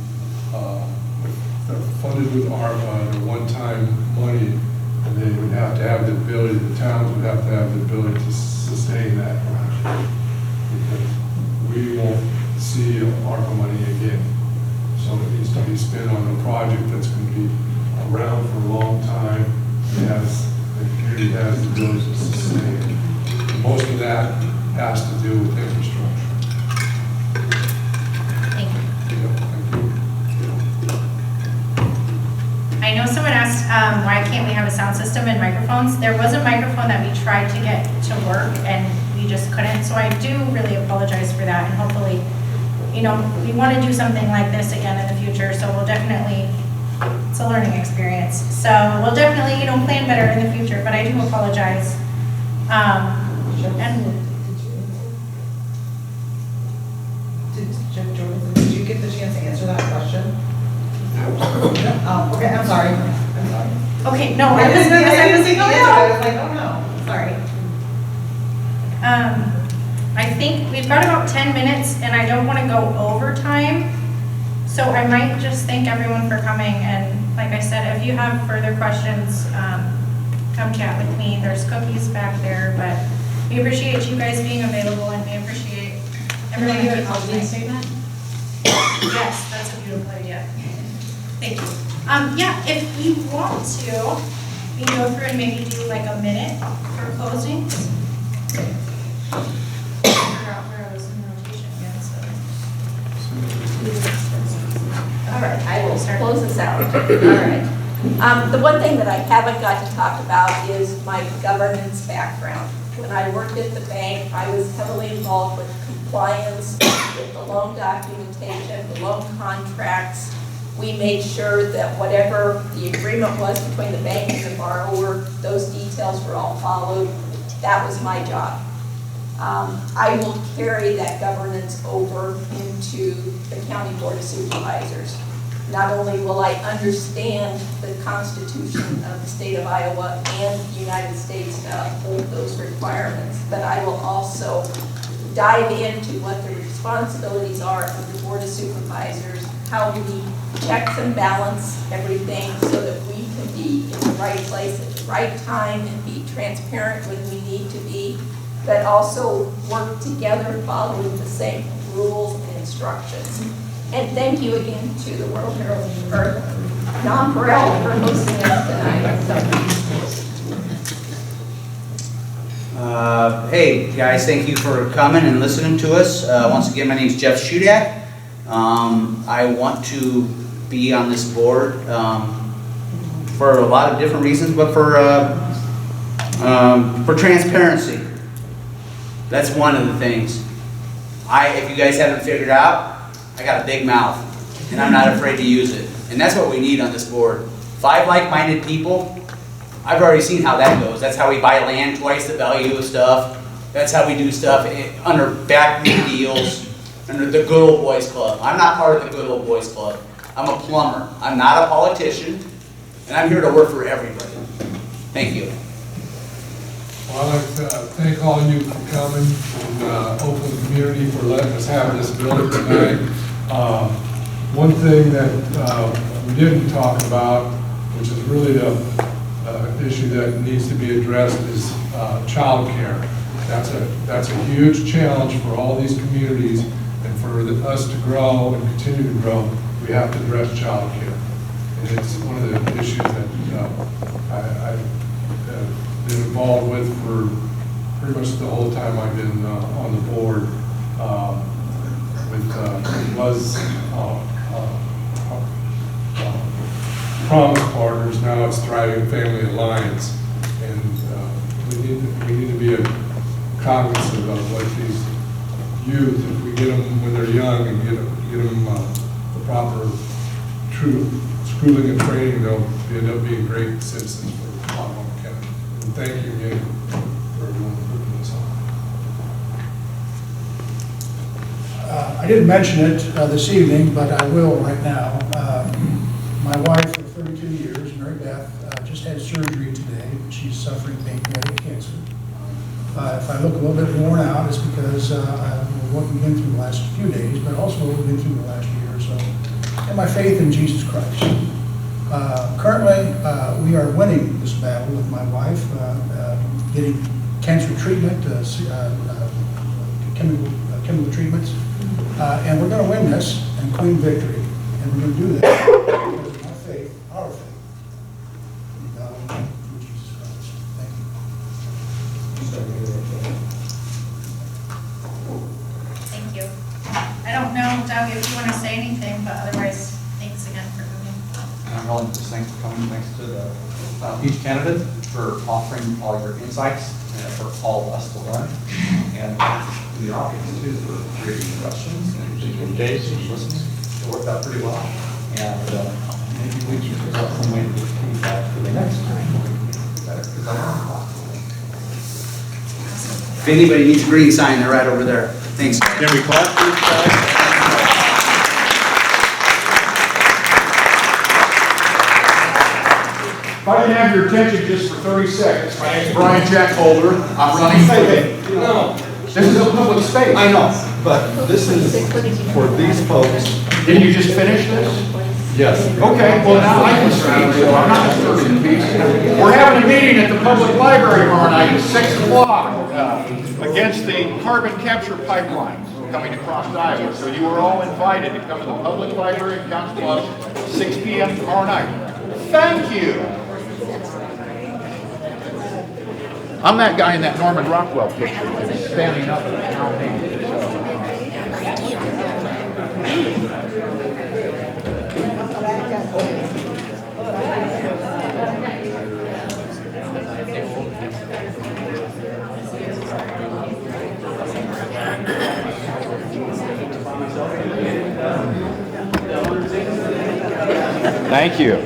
they're funded with ARPA, they're one-time money, and they would have to have the ability, the towns would have to have the ability to sustain that project. Because we won't see ARPA money again. So it needs to be spent on a project that's going to be around for a long time, and the community has the ability to sustain it. Most of that has to do with infrastructure. Thank you. Yeah, thank you. I know someone asked why can't we have a sound system and microphones? There was a microphone that we tried to get to work and we just couldn't. So I do really apologize for that, and hopefully, you know, we want to do something like this again in the future. So we'll definitely, it's a learning experience. So we'll definitely, you know, plan better in the future. But I do apologize. Did you get the chance to answer that question? Oh, okay, I'm sorry. Okay, no, I was like, oh no, sorry. I think we've got about 10 minutes and I don't want to go over time. So I might just thank everyone for coming, and like I said, if you have further questions, come chat with me. There's cookies back there, but we appreciate you guys being available, and we appreciate everyone. Can I do a closing statement? Yes, that's a beautiful idea. Thank you. Yeah, if you want to, we can go through and maybe do like a minute for closings. I forgot where I was in rotation again, so. All right, I will close this out. All right. The one thing that I haven't got to talk about is my governance background. When I worked at the bank, I was heavily involved with compliance, with the loan documentation, the loan contracts. We made sure that whatever the agreement was between the bank and the borrower, those details were all followed. That was my job. I will carry that governance over into the County Board of Supervisors. Not only will I understand the Constitution of the state of Iowa and the United States to uphold those requirements, but I will also dive into what the responsibilities are of the Board of Supervisors, how we check and balance everything so that we can be in the right place at the right time and be transparent when we need to be, but also work together following the same rules and instructions. And thank you again to the World Herald, or Non-Pareil, for hosting us tonight. Hey guys, thank you for coming and listening to us. Once again, my name is Jeff Shudak. I want to be on this board for a lot of different reasons, but for transparency. That's one of the things. If you guys haven't figured out, I got a big mouth, and I'm not afraid to use it. And that's what we need on this board. 5 like-minded people. I've already seen how that goes. That's how we buy land twice the value of stuff. That's how we do stuff under backroom deals, under the good old boys club. I'm not part of the good old boys club. I'm a plumber. I'm not a politician, and I'm here to work for everybody. Thank you. Well, I'd like to thank all of you for coming, and Oakland community for letting us have this building tonight. One thing that we didn't talk about, which is really the issue that needs to be addressed, is child care. That's a huge challenge for all these communities, and for us to grow and continue to grow, we have to address child care. And it's one of the issues that I've been involved with for pretty much the whole time I've been on the board with Promise Partners. Now it's Thriving Family Alliance, and we need to be cognizant of what these youth, if we get them when they're young and get them the proper schooling and training, they'll end up being great citizens for Potawatomi County. And thank you again for everyone putting this on. I didn't mention it this evening, but I will right now. My wife for 32 years, Mary Beth, just had surgery today. She's suffering pancreatic cancer. If I look a little bit worn out, it's because what we've been through the last few days, but also what we've been through the last year or so, and my faith in Jesus Christ. Currently, we are winning this battle with my wife, getting cancer treatment, chemical treatments, and we're going to win this and claim victory. And we're going to do that because of my faith, our faith, in God Almighty, through Jesus Christ. Thank you. Thank you. I don't know, Doug, if you want to say anything, but otherwise, thanks again for coming. And I'm really just thanks for coming, thanks to the, each candidate for offering all your insights and for all of us to learn. And to the audience too for creating questions and taking days and listening. It worked out pretty well. And maybe we can figure out some way to get feedback for the next time. Because I learned a lot. If anybody needs a green sign, they're right over there. Thanks. Can we clap for this guy? If I can have your attention just for 30 seconds. My name's Brian Jack Holder. I'm running for No. This is a public space. I know, but this is for these folks. Didn't you just finish this? Yes. Okay, well now I can speak, so I'm not disturbing the peace. We're having a meeting at the public library tomorrow night at 6 o'clock against the carbon capture pipelines coming across Iowa. So you are all invited to come to the public library in Council Bluffs, 6 p.m. tomorrow night. Thank you. I'm that guy in that Norman Rockwell picture that's standing up at the town meeting. Thank you.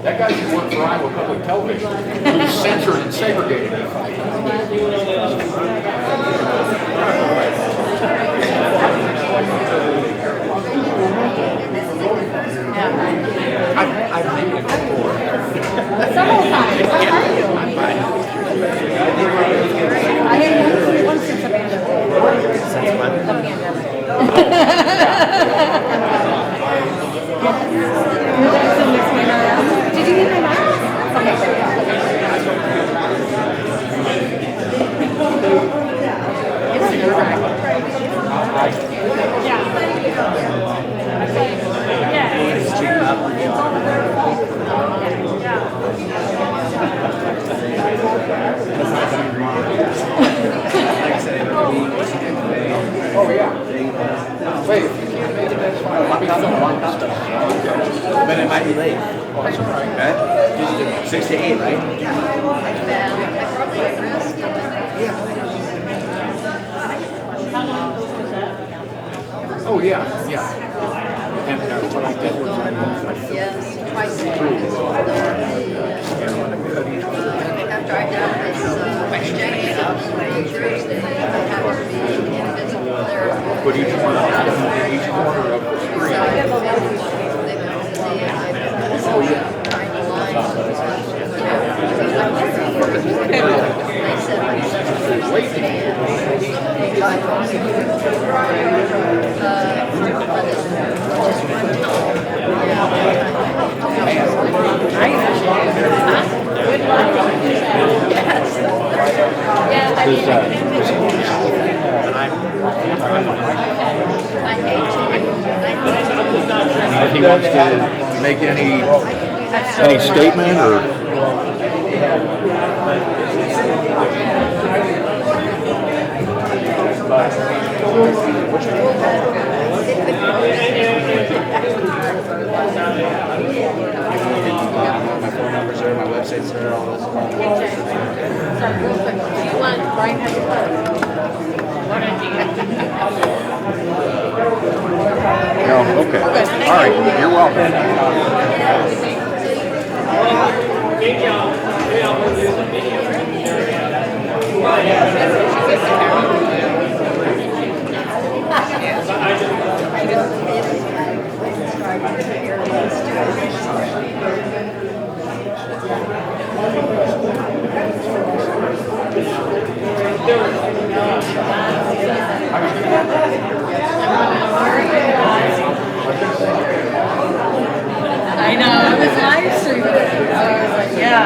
That guy should work for Iowa Public Television, who's censored and segregated. I've seen it before. Several times. I'm fine. I didn't once since the Did you get my box? Oh, yeah. Wait, if you can't make it, that's fine. I'll be done. But it might be late. Oh, that's all right. Okay? 6 to 8, right? Put each one in each corner of the screen. If he wants to make any statement or. My phone numbers are, my website's there, all those. Sorry, real quick. Do you want Brian has No, okay. All right, you're welcome. I know, it was live streaming. I was like, yeah.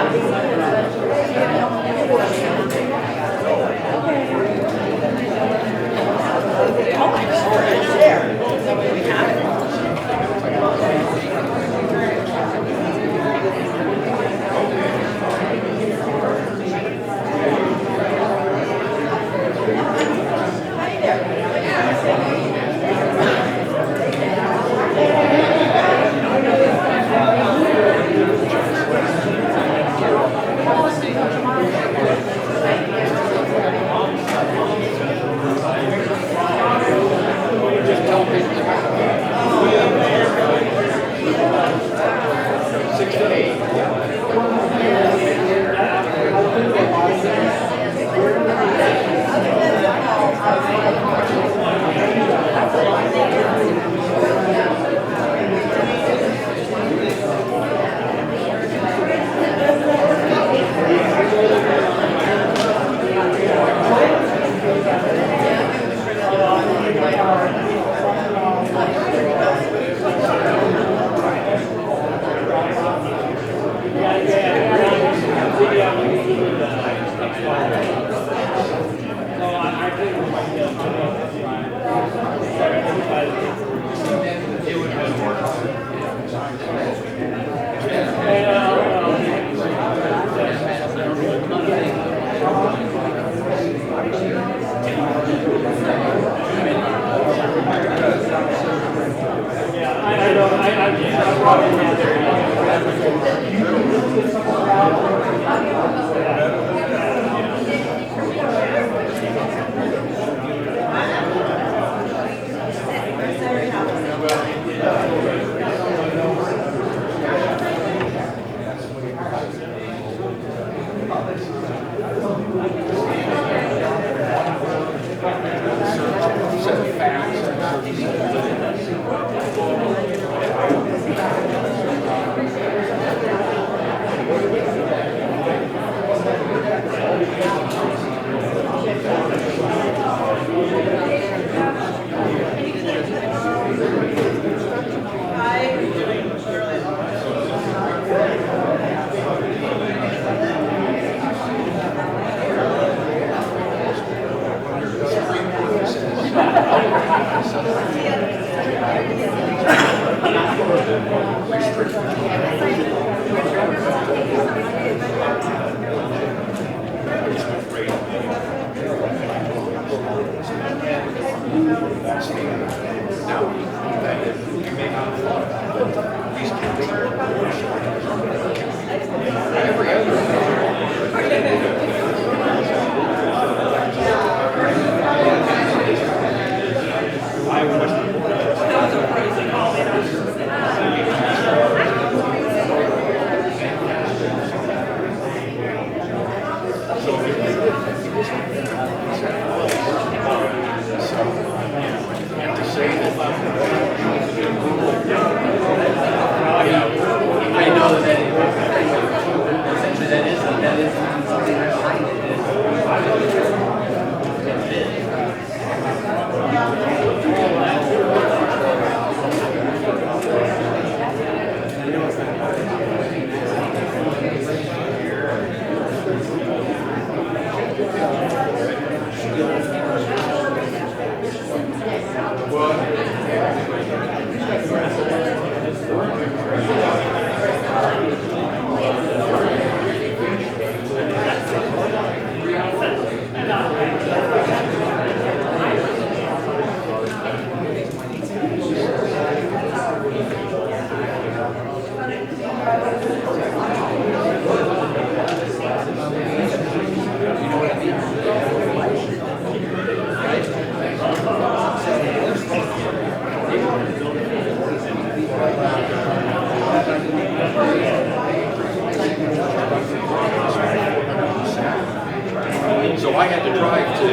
So I had to drive to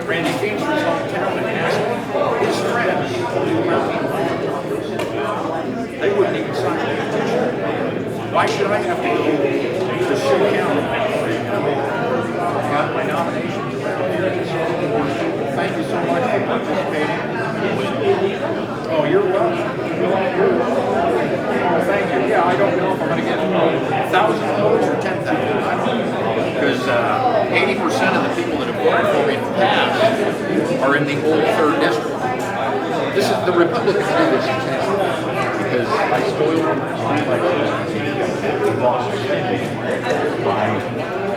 Randy Feaster's hometown and ask his friends about the They wouldn't even sign the petition. Why should I have to go to Sioux County? Got my nominations around here. Thank you so much for participating. Oh, you're welcome. Thank you. Yeah, I don't know if I'm going to get 1,000 votes or 10,000. I don't know. Because 80% of the people that have voted for me in the past are in the old 3rd district. This is the Republicans do this intentionally because I spoiled them. I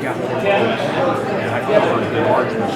got more votes and I covered the margin of